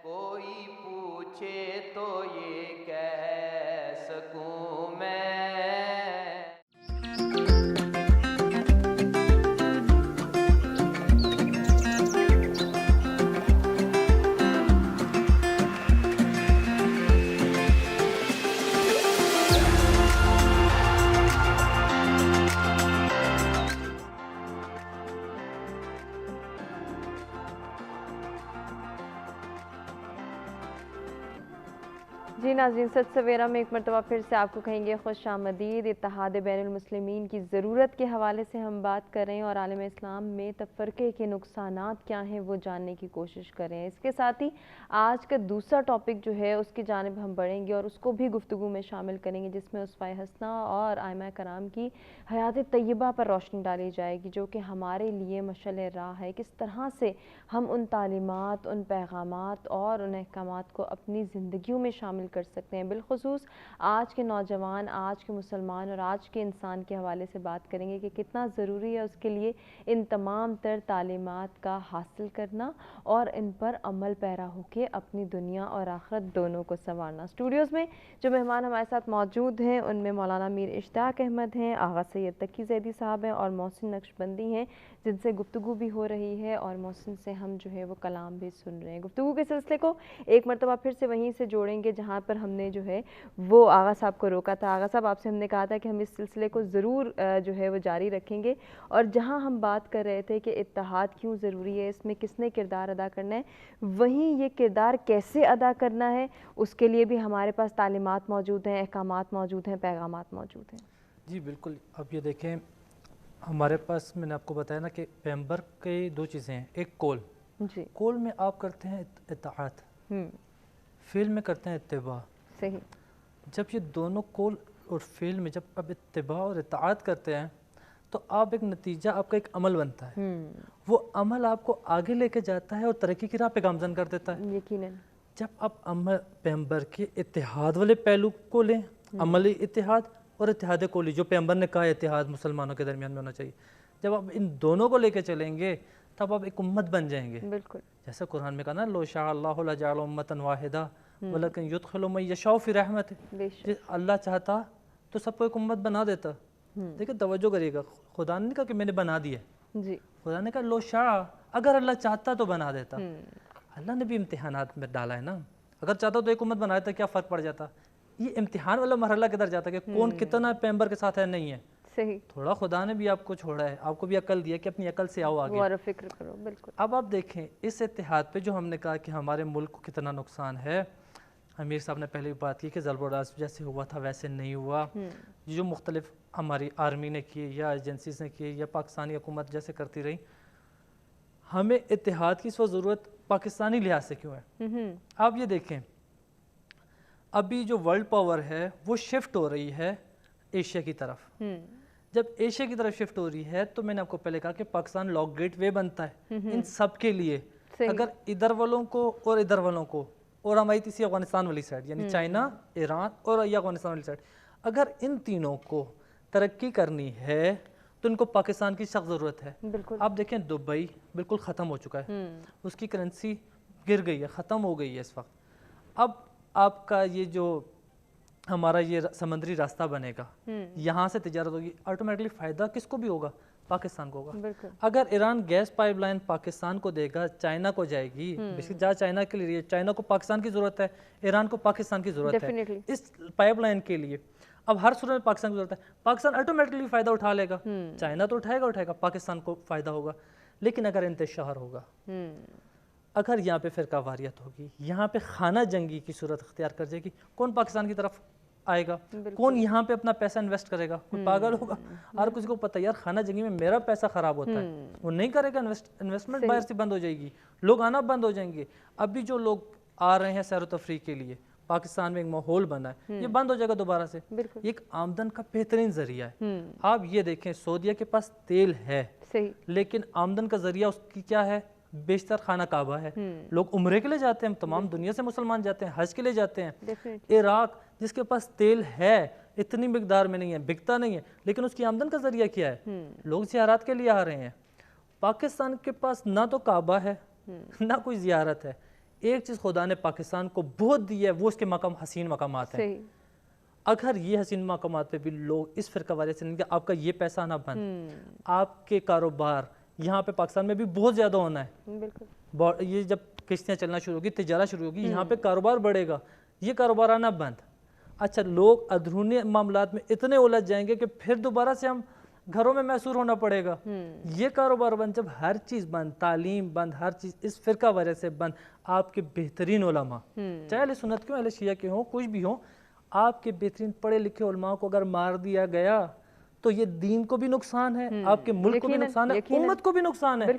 کوئی پوچھے تو یہ کہہ سکوں میں۔ جی ناظرین، سچ سویرا میں ایک مرتبہ پھر سے آپ کو کہیں گے خوش آمدید۔ اتحاد بین المسلمین کی ضرورت کے حوالے سے ہم بات کر رہے ہیں اور عالم اسلام میں تفرقے کے نقصانات کیا ہیں وہ جاننے کی کوشش کر رہے ہیں۔ اس کے ساتھ ہی آج کا دوسرا ٹاپک جو ہے اس کی جانب ہم بڑھیں گے اور اس کو بھی گفتگو میں شامل کریں گے، جس میں اسوہ حسنہ اور ائمہ کرام کی حیات طیبہ پر روشنی ڈالی جائے گی، جو کہ ہمارے لیے مشعل راہ ہے۔ کس طرح سے ہم ان تعلیمات، ان پیغامات اور ان احکامات کو اپنی زندگیوں میں شامل کر سکتے ہیں۔ بالخصوص آج کے نوجوان، آج کے مسلمان اور آج کے انسان کے حوالے سے بات کریں گے کہ کتنا ضروری ہے اس کے لیے ان تمام تر تعلیمات کا حاصل کرنا اور ان پر عمل پیرا ہو کے اپنی دنیا اور آخرت دونوں کو سنوارنا۔ اسٹوڈیوز میں جو مہمان ہمارے ساتھ موجود ہیں ان میں مولانا میر اشتیاق احمد ہیں، آغا سید تقی زیدی صاحب ہیں اور محسن نقشبندی ہیں، جن سے گفتگو بھی ہو رہی ہے اور محسن سے ہم جو ہے وہ کلام بھی سن رہے ہیں۔ گفتگو کے سلسلے کو ایک مرتبہ پھر سے وہیں سے جوڑیں گے جہاں پر ہم نے جو ہے وہ آغا صاحب کو روکا تھا۔ آغا صاحب، آپ سے ہم نے کہا تھا کہ ہم اس سلسلے کو ضرور جو ہے وہ جاری رکھیں گے، اور جہاں ہم بات کر رہے تھے کہ اتحاد کیوں ضروری ہے، اس میں کس نے کردار ادا کرنا ہے، وہیں یہ کردار کیسے ادا کرنا ہے اس کے لیے بھی ہمارے پاس تعلیمات موجود ہیں، احکامات موجود ہیں، پیغامات موجود ہیں۔ جی بالکل، اب یہ دیکھیں ہمارے پاس، میں نے آپ کو بتایا نا کہ پیغمبر کے دو چیزیں ہیں، ایک قول، جی قول میں آپ کرتے ہیں اطاعت، فعل میں کرتے ہیں اتباع۔ صحیح۔ جب یہ دونوں قول اور فعل میں جب آپ اتباع اور اطاعت کرتے ہیں تو آپ ایک نتیجہ، آپ کا ایک عمل بنتا ہے، وہ عمل آپ کو آگے لے کے جاتا ہے اور ترقی کی راہ پہ گامزن کر دیتا ہے۔ یقیناً جب آپ عمل پیغمبر کے اتحاد والے پہلو کو لیں، عملی اتحاد اور اتحاد قولی جو پیغمبر نے کہا اتحاد مسلمانوں کے درمیان میں ہونا چاہیے، جب آپ ان دونوں کو لے کے چلیں گے تب آپ ایک امت بن جائیں گے۔ بالکل، جیسا قرآن میں کہا نا، لو شاء اللہ لجعل امۃ واحدہ ولکن یدخل من یشاء فی رحمتہ، اللہ چاہتا تو سب کو ایک امت بنا دیتا۔ دیکھیں توجہ کریے گا، خدا نے کہا کہ میں نے بنا دیا، جی خدا نے کہا لو شاء، اگر اللہ چاہتا تو بنا دیتا۔ اللہ نے بھی امتحانات میں ڈالا ہے نا، اگر چاہتا تو ایک امت بنا دیتا، کیا فرق پڑ جاتا؟ یہ امتحان والا مرحلہ کدھر جاتا ہے کہ کون کتنا پیغمبر کے ساتھ ہے، نہیں ہے، صحیح. تھوڑا خدا نے بھی آپ کو چھوڑا ہے, آپ کو بھی عقل دیا کہ اپنی عقل سے آؤ آگے, غور و فکر کرو. بالکل. اب آپ دیکھیں اس اتحاد پہ جو ہم نے کہا کہ ہمارے ملک کو کتنا نقصان ہے. امیر صاحب نے پہلے بات کی کہ ضرب و راز جیسے ہوا تھا ویسے نہیں ہوا. جو مختلف ہماری آرمی نے کیے یا ایجنسیز نے کیے یا پاکستانی حکومت جیسے کرتی رہی, ہمیں اتحاد کی اس وقت ضرورت پاکستانی لحاظ سے کیوں ہے؟ آپ یہ دیکھیں ابھی جو ورلڈ پاور ہے وہ شفٹ ہو رہی ہے ایشیا کی طرف. جب ایشیا کی طرف شفٹ ہو رہی ہے تو میں نے آپ کو پہلے کہا کہ پاکستان لاک گیٹ وے بنتا ہے ان سب کے لیے. اگر ادھر والوں کو اور ادھر والوں کو اور ہماری تیسری افغانستان والی سائڈ یعنی چائنا, ایران اور یا افغانستان والی سائڈ, اگر ان تینوں کو ترقی کرنی ہے تو ان کو پاکستان کی سخت ضرورت ہے. آپ دیکھیں دبئی بالکل ختم ہو چکا ہے, اس کی کرنسی گر گئی ہے, ختم ہو گئی ہے اس وقت. اب آپ کا یہ جو ہمارا یہ سمندری راستہ بنے گا, یہاں سے تجارت ہوگی, آٹومیٹکلی فائدہ کس کو بھی ہوگا؟ پاکستان کو ہوگا. اگر Iran gas pipeline Pakistan کو دے گا, چائنا کو جائے گی, جہاں چائنا کے لیے, چائنا کو پاکستان کی ضرورت ہے, ایران کو پاکستان کی ضرورت ہے اس پائپ لائن کے لیے. اب ہر صورت میں پاکستان کی ضرورت ہے, پاکستان آٹومیٹکلی فائدہ اٹھا لے گا. چائنا تو اٹھائے گا, پاکستان کو فائدہ ہوگا. لیکن اگر انتشار ہوگا, اگر یہاں پہ فرقہ واریت ہوگی, یہاں پہ خانہ جنگی کی صورت اختیار کر جائے گی, کون پاکستان کی طرف آئے گا؟ کون یہاں پہ اپنا پیسہ انویسٹ کرے گا؟ کوئی پاگل ہوگا. ہر کسی کو پتہ یار خانہ جنگی میں میرا پیسہ خراب ہوتا ہے, وہ نہیں کرے گا. انویسٹمنٹ باہر سے بند ہو جائے گی, لوگ آنا بند ہو جائیں گے. ابھی جو لوگ آ رہے ہیں سیر و تفریح کے لیے, پاکستان میں ایک ماحول بنا ہے, یہ بند ہو جائے گا دوبارہ سے. یہ ایک آمدن کا بہترین ذریعہ ہے. آپ یہ دیکھیں سعودیہ کے پاس تیل ہے لیکن آمدن کا ذریعہ اس کی کیا ہے؟ بیشتر خانہ کعبہ ہے. لوگ عمرے کے لیے جاتے ہیں, تمام دنیا سے مسلمان جاتے ہیں, حج کے لیے جاتے ہیں. عراق جس کے پاس تیل ہے, اتنی مقدار میں نہیں ہے, بکتا نہیں ہے, لیکن اس کی آمدن کا ذریعہ کیا ہے؟ لوگ زیارات کے لیے آ رہے ہیں. پاکستان کے پاس نہ تو کعبہ ہے نہ کوئی زیارت ہے. ایک چیز خدا نے پاکستان کو بہت دی ہے, وہ اس کے حسین مقامات ہیں. اگر یہ حسین مقامات پہ بھی لوگ اس فرقہ واریت سے نہیں کہ آپ کا یہ پیسہ نہ بند, آپ کے کاروبار یہاں پہ پاکستان میں بھی بہت زیادہ ہونا ہے. یہ جب کشتیاں چلنا شروع ہوگی, تجارت شروع ہوگی, یہاں پہ کاروبار بڑھے گا, یہ کاروبار آنا بند. اچھا لوگ اندرونی معاملات میں اتنے الجھ جائیں گے کہ پھر دوبارہ سے ہم گھروں میں محصور ہونا پڑے گا. یہ کاروبار بند, جب ہر چیز بند, تعلیم بند, ہر چیز اس فرقہ وجہ سے بند. آپ کے بہترین علماء, چاہے اہل سنت کے ہوں, اہل شیعہ کے ہوں, کچھ بھی ہوں, آپ کے بہترین پڑھے لکھے علماء کو اگر مار دیا گیا تو یہ دین کو بھی نقصان ہے, آپ کے ملک کو بھی نقصان ہے, امت کو بھی نقصان ہے.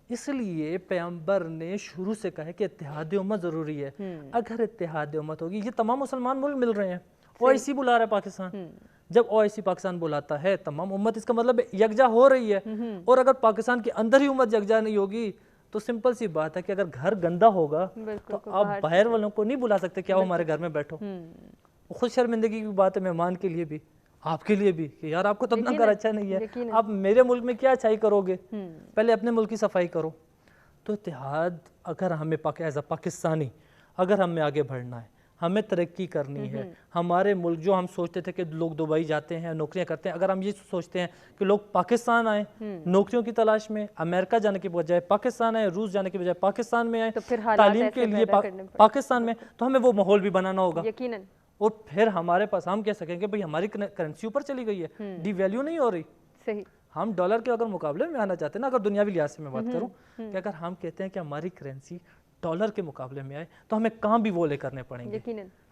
اس لیے پیغمبر نے شروع سے کہا ہے کہ اتحاد امت ضروری ہے. اگر اتحاد امت ہوگی, یہ تمام مسلمان ملک مل رہے ہیں, OIC بلا رہا ہے پاکستان, جب OIC پاکستان بلاتا ہے تمام امت, اس کا مطلب یکجا ہو رہی ہے. اور اگر پاکستان کے اندر ہی امت یکجا نہیں ہوگی تو سمپل سی بات ہے کہ اگر گھر گندا ہوگا تو آپ باہر والوں کو نہیں بلا سکتے کہ آؤ ہمارے گھر میں بیٹھو. خود شرمندگی کی بات ہے مہمان کے لیے بھی, آپ کے لیے بھی, کہ یار آپ کو تو اپنا گھر اچھا نہیں ہے, آپ میرے ملک میں کیا اچھائی کرو گے, پہلے اپنے ملک کی صفائی کرو. تو اتحاد اگر ہمیں ایز اے پاکستانی اگر ہمیں آگے بڑھنا ہے, ہمیں ترقی کرنی ہے, ہمارے ملک جو ہم سوچتے تھے کہ لوگ دبئی جاتے ہیں نوکریاں کرتے ہیں, اگر ہم یہ سوچتے ہیں کہ لوگ پاکستان آئیں نوکریوں کی تلاش میں, امریکہ جانے کے بجائے پاکستان آئیں, روس جانے کے بجائے پاکستان میں آئیں تعلیم کے لیے پاکستان میں, تو ہمیں وہ ماحول بھی بنانا ہوگا. اور پھر ہمارے پاس ہم کہہ سکیں کہ بھئی ہماری کرنسی اوپر چلی گئی ہے, ڈی ویلیو نہیں ہو رہی. ہم ڈالر کے اگر مقابلے میں آنا چاہتے ہیں نا, اگر دنیاوی لحاظ سے میں بات کروں, کہ اگر ہم کہتے ہیں کہ ہماری کرنسی ڈالر کے مقابلے میں آئے تو ہمیں کام بھی وہ لے کرنے پڑیں گے,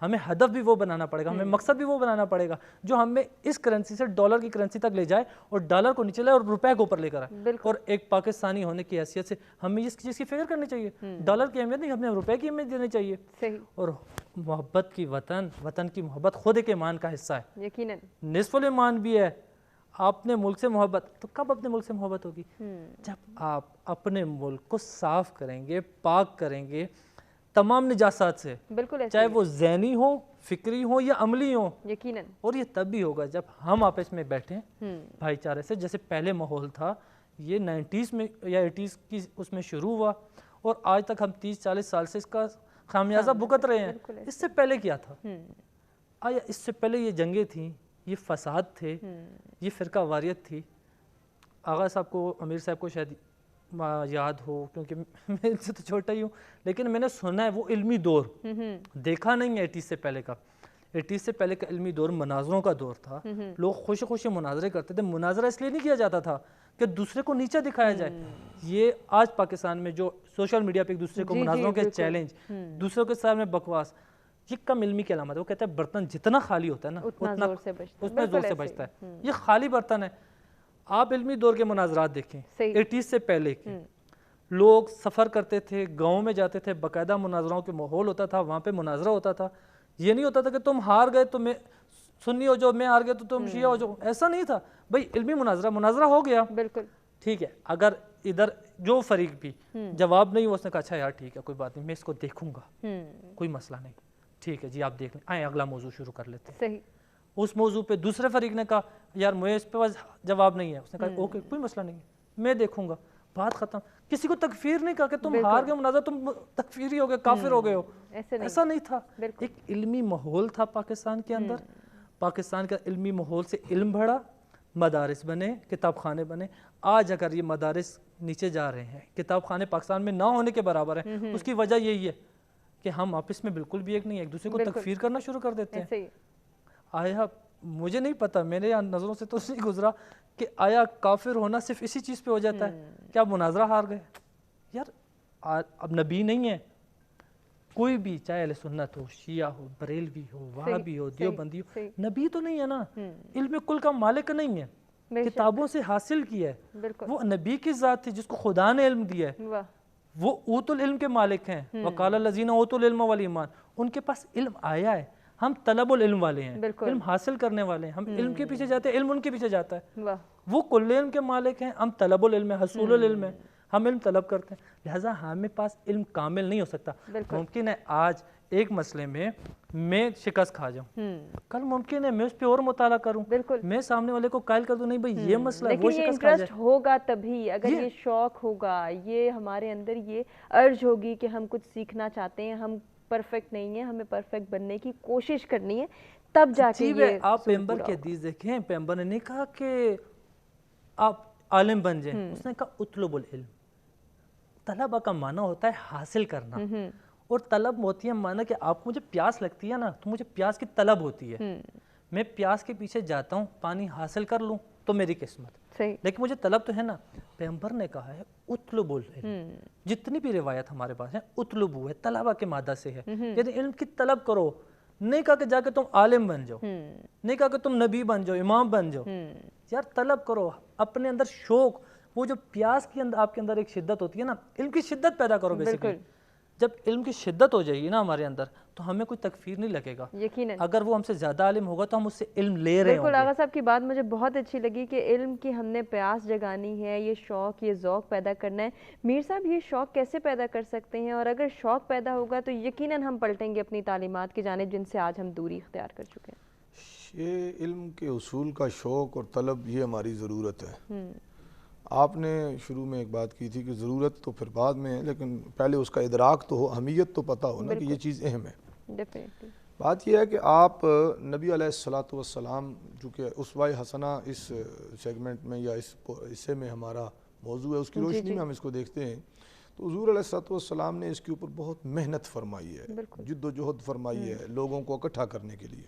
ہمیں ہدف بھی وہ بنانا پڑے گا, ہمیں مقصد بھی وہ بنانا پڑے گا جو ہمیں اس کرنسی سے ڈالر کی کرنسی تک لے جائے اور ڈالر کو نیچے لائے اور روپے کو اوپر لے کر آئے. اور ایک پاکستانی ہونے کی حیثیت سے ہمیں اس چیز کی فکر کرنی چاہیے, ڈالر کی اہمیت نہیں, ہمیں روپے کی اہمیت دینی چاہیے. اور محبت کی وطن کی محبت خود ایک ایمان کا حصہ ہے, نصف الایمان بھی ہے. آپ نے ملک سے محبت, تو کب اپنے ملک سے محبت ہوگی؟ جب آپ اپنے ملک کو صاف کریں گے, پاک کریں گے تمام نجاسات سے, چاہے وہ ذہنی ہو, فکری ہو یا عملی ہو. اور یہ تب بھی ہوگا جب ہم آپس میں بیٹھیں بھائی چارے سے, جیسے پہلے ماحول تھا یہ 90s میں یا 80s کی اس میں شروع ہوا اور آج تک ہم 30-40 سال سے اس کا خامیازہ بھگت رہے ہیں. اس سے پہلے کیا تھا؟ آیا اس سے پہلے یہ جنگیں تھیں, یہ فساد تھے, یہ فرقہ واریت تھی. آغا صاحب کو, امیر صاحب کو شاید یاد ہو کیونکہ میں ان سے تو چھوٹا ہی ہوں, لیکن میں نے سنا ہے وہ علمی دور دیکھا نہیں ہے 80 سے پہلے کا. 80 سے پہلے کا علمی دور مناظروں کا دور تھا. لوگ خوشی خوشی مناظرے کرتے تھے. مناظرہ اس لیے نہیں کیا جاتا تھا کہ دوسرے کو نیچا دکھایا جائے. یہ آج پاکستان میں جو سوشل میڈیا پہ ایک دوسرے کو مناظروں کے چیلنج, دوسروں کے سامنے بکواس, یہ کم علمی کی علامت ہے. وہ کہتے ہیں برتن جتنا خالی ہوتا ہے نا اتنا اس میں زور سے بچتا ہے. یہ خالی برتن ہے. آپ علمی دور کے مناظرات دیکھیں 80 سے پہلے کے, لوگ سفر کرتے تھے, گاؤں میں جاتے تھے, باقاعدہ مناظروں کے ماحول ہوتا تھا, وہاں پہ مناظرہ ہوتا تھا. یہ نہیں ہوتا تھا کہ تم ہار گئے تو میں سنی ہو جاؤ, میں ہار گیا تو تم شیعہ ہو جاؤ. ایسا نہیں تھا بھائی. علمی مناظرہ ہو گیا, بالکل ٹھیک ہے. اگر ادھر جو فریق بھی جواب نہیں ہوا, اس نے کہا اچھا یار ٹھیک ہے کوئی بات نہیں, میں اس کو دیکھوں گا, کوئی مسئلہ نہیں, ٹھیک ہے جی آپ دیکھ لیں, آئیں اگلا موضوع شروع کر لیتے ہیں. صحیح. اس موضوع پہ دوسرے فریق نے کہا یار مجھے اس پہ جواب نہیں ہے, اس نے کہا اوکے کوئی مسئلہ نہیں ہے, میں دیکھوں گا, بات ختم. کسی کو تکفیر نہیں کہا کہ تم ہار گئے مناظرہ, تم تکفیری ہو گئے, کافر ہو گئے ہو. ایسا نہیں تھا. ایک علمی ماحول تھا پاکستان کے اندر. پاکستان کا علمی ماحول سے علم بڑھا, مدارس بنے, کتاب خانے بنے. آج اگر یہ مدارس نیچے جا رہے ہیں, کتاب خانے پاکستان میں نہ ہونے کے برابر ہیں, اس کی وجہ یہی ہے کہ ہم آپس میں بالکل بھی ایک نہیں, ایک دوسرے کو تکفیر کرنا شروع کر دیتے ہیں. آیا مجھے نہیں پتا, میرے یہاں نظروں سے تو نہیں گزرا کہ آیا کافر ہونا صرف اسی چیز پہ ہو جاتا ہے کہ آپ مناظرہ ہار گئے. یار اب نبی نہیں ہے کوئی بھی, چاہے اہل سنت ہو, شیعہ ہو, بریلوی ہو, وہابی ہو, دیوبندی ہو, نبی تو نہیں ہے نا. علم کل کا مالک نہیں ہے, کتابوں سے حاصل کیا ہے. وہ نبی کی ذات تھی جس کو خدا نے علم دیا ہے. وہ اوت العلم کے مالک ہیں. وقال الذین اوتوا العلم والایمان, ان کے پاس علم آیا ہے. ہم طلب العلم والے ہیں, علم حاصل کرنے والے ہیں. ہم علم کے پیچھے جاتے ہیں, علم ان کے پیچھے جاتا ہے. وہ کل علم کے مالک ہیں, ہم طلب العلم ہیں, حصول العلم ہیں, ہم علم طلب کرتے ہیں. لہٰذا ہمیں پاس علم کامل نہیں ہو سکتا. ممکن ہے آج ایک مسئلے میں شکست کھا جاؤں, کل ممکن ہے میں اس پہ اور مطالعہ کروں, میں سامنے والے کو قائل کر دوں نہیں بھائی یہ مسئلہ ہے, وہ شکست کھا جائے. انٹرسٹ ہوگا تبھی, اگر یہ شوق ہوگا, یہ ہمارے اندر یہ ارج ہوگی کہ ہم کچھ سیکھنا چاہتے ہیں, ہم پرفیکٹ نہیں ہیں, ہمیں پرفیکٹ بننے کی کوشش کرنی ہے, تب جا کے یہ. آپ پیغمبر کی حدیث دیکھیں, پیغمبر نے نہیں کہا کہ آپ عالم بن جائیں, اس نے کہا اطلب العلم. طلبہ کا معنی ہوتا ہے حاصل کرنا, اور طلب ہوتی ہے معنی کہ آپ کو مجھے پیاس لگتی ہے نا, تو مجھے پیاس کی طلب ہوتی ہے, میں پیاس کے پیچھے جاتا ہوں, پانی حاصل کر لوں تو میری قسمت, لیکن مجھے طلب تو ہے نا. پیغمبر نے کہا ہے اطلب العلم. جتنی بھی روایت ہمارے پاس ہیں اطلبو ہے, طلبہ کے مادہ سے ہے, یعنی علم کی طلب کرو. نہیں کہا کہ جا کے تم عالم بن جاؤ, نہیں کہا کہ تم نبی بن جاؤ, امام بن جاؤ. یار طلب کرو, اپنے اندر شوق, وہ جو پیاس کی اندر آپ کے اندر ایک شدت ہوتی ہے نا, علم کی شدت پیدا کرو. بیسیکلی جب علم کی شدت ہو جائے گی نا ہمارے اندر, تو ہمیں کوئی تکفیر نہیں لگے گا. یقیناً اگر وہ ہم سے زیادہ عالم ہوگا تو ہم اس سے علم لے رہے ہوں گے. بالکل. آغا صاحب کی بات مجھے بہت اچھی لگی کہ علم کی ہم نے پیاس جگانی ہے, یہ شوق, یہ ذوق پیدا کرنا ہے. میر صاحب یہ شوق کیسے پیدا کر سکتے ہیں, اور اگر شوق پیدا ہوگا تو یقیناً ہم پلٹیں گے اپنی تعلیمات کی جانب جن سے آج ہم دوری اختیار کر چکے ہیں. یہ علم کے اصول کا شوق اور طلب یہ ہماری ضرورت ہے. آپ نے شروع میں ایک بات کی تھی کہ ضرورت تو پھر بعد میں ہے, لیکن پہلے اس کا ادراک تو ہو, اہمیت تو پتہ ہو نا کہ یہ چیز اہم ہے. بات یہ ہے کہ آپ نبی علیہ الصلوۃ والسلام, چونکہ اسوہ حسنہ اس سیگمنٹ میں یا اس حصے میں ہمارا موضوع ہے, اس کی روشنی میں ہم اس کو دیکھتے ہیں, تو حضور علیہ الصلوۃ والسلام نے اس کے اوپر بہت محنت فرمائی ہے, جد و جہد فرمائی ہے لوگوں کو اکٹھا کرنے کے لیے.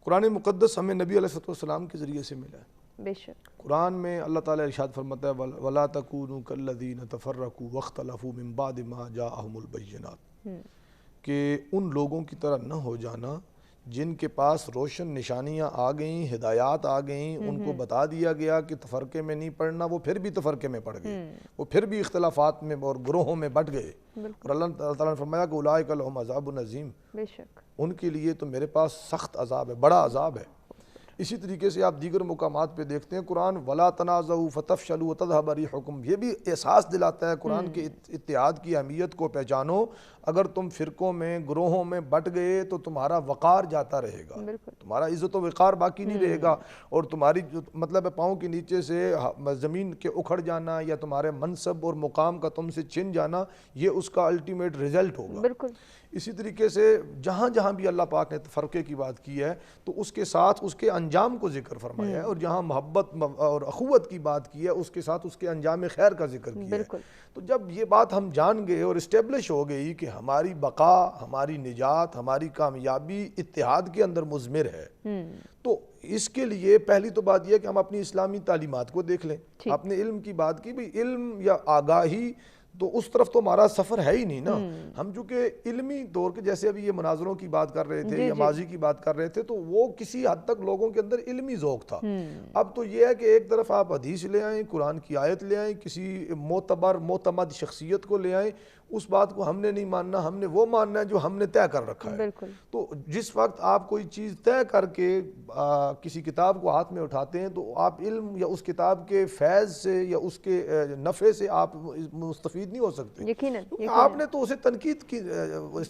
قرآن مقدس ہمیں نبی علیہ الصلوۃ والسلام کے ذریعے سے ملا ہے. بے شک قرآن میں اللہ تعالیٰ ارشاد فرماتا ہے وَلَا تَكُونُوا كَالَّذِينَ تَفَرَّقُوا وَاخْتَلَفُوا مِن بَعْدِ مَا جَاءَهُمُ الْبَيِّنَاتُ, کہ ان لوگوں کی طرح نہ ہو جانا جن کے پاس روشن نشانیاں آ گئیں, ہدایات آ گئیں, ان کو بتا دیا گیا کہ تفرقے میں نہیں پڑھنا, وہ پھر بھی تفرقے میں پڑ گئے, وہ پھر بھی اختلافات میں اور گروہوں میں بٹ گئے. اور اللہ تعالیٰ نے فرمایا کہ اولئک لہم عذاب عظیم, بے شک ان کے لیے تو میرے پاس سخت عذاب ہے, بڑا عذاب ہے. اسی طریقے سے آپ دیگر مقامات پہ دیکھتے ہیں قرآن وَلَا تَنَازَعُوا فَتَفْشَلُوا وَتَذْهَبَ رِيحُكُمْ, یہ بھی احساس دلاتا ہے قرآن کے اتحاد کی اہمیت کو پہچانو. اگر تم فرقوں میں, گروہوں میں بٹ گئے تو تمہارا وقار جاتا رہے گا, تمہارا عزت و وقار باقی نہیں رہے گا, اور تمہاری جو مطلب ہے پاؤں کے نیچے سے زمین کے اکھڑ جانا یا تمہارے منصب اور مقام کا تم سے چھن جانا, یہ اس کا الٹیمیٹ رزلٹ ہوگا. بالکل. اسی طریقے سے جہاں جہاں بھی اللہ پاک نے تفرقے کی بات کی ہے تو اس کے ساتھ اس کے انجام کو ذکر فرمایا ہے، اور جہاں محبت اور اخوت کی بات کی ہے اس کے ساتھ اس کے انجام خیر کا ذکر کیا ہے۔ تو جب یہ بات ہم جان گئے اور اسٹیبلش ہو گئی کہ ہماری بقا، ہماری نجات، ہماری کامیابی اتحاد کے اندر مضمر ہے، تو اس کے لیے پہلی تو بات یہ ہے کہ ہم اپنی اسلامی تعلیمات کو دیکھ لیں۔ آپ نے علم کی بات کی، بھئی علم یا آگاہی تو اس طرف تو ہمارا سفر ہے ہی نہیں نا۔ ہم چونکہ علمی طور کے، جیسے ابھی یہ مناظروں کی بات کر رہے تھے یا ماضی کی بات کر رہے تھے، تو وہ کسی حد تک لوگوں کے اندر علمی ذوق تھا۔ اب تو یہ ہے کہ ایک طرف آپ حدیث لے آئیں، قرآن کی آیت لے آئیں، کسی معتبر معتمد شخصیت کو لے آئیں، اس بات کو ہم نے نہیں ماننا، ہم نے وہ ماننا ہے جو ہم نے طے کر رکھا ہے۔ تو جس وقت آپ کوئی چیز طے کر کے کسی کتاب کو ہاتھ میں اٹھاتے ہیں، تو آپ علم یا اس کتاب کے فیض سے یا اس کے نفع سے آپ مستفید نہیں ہو سکتے۔ آپ نے تو اسے تنقید کی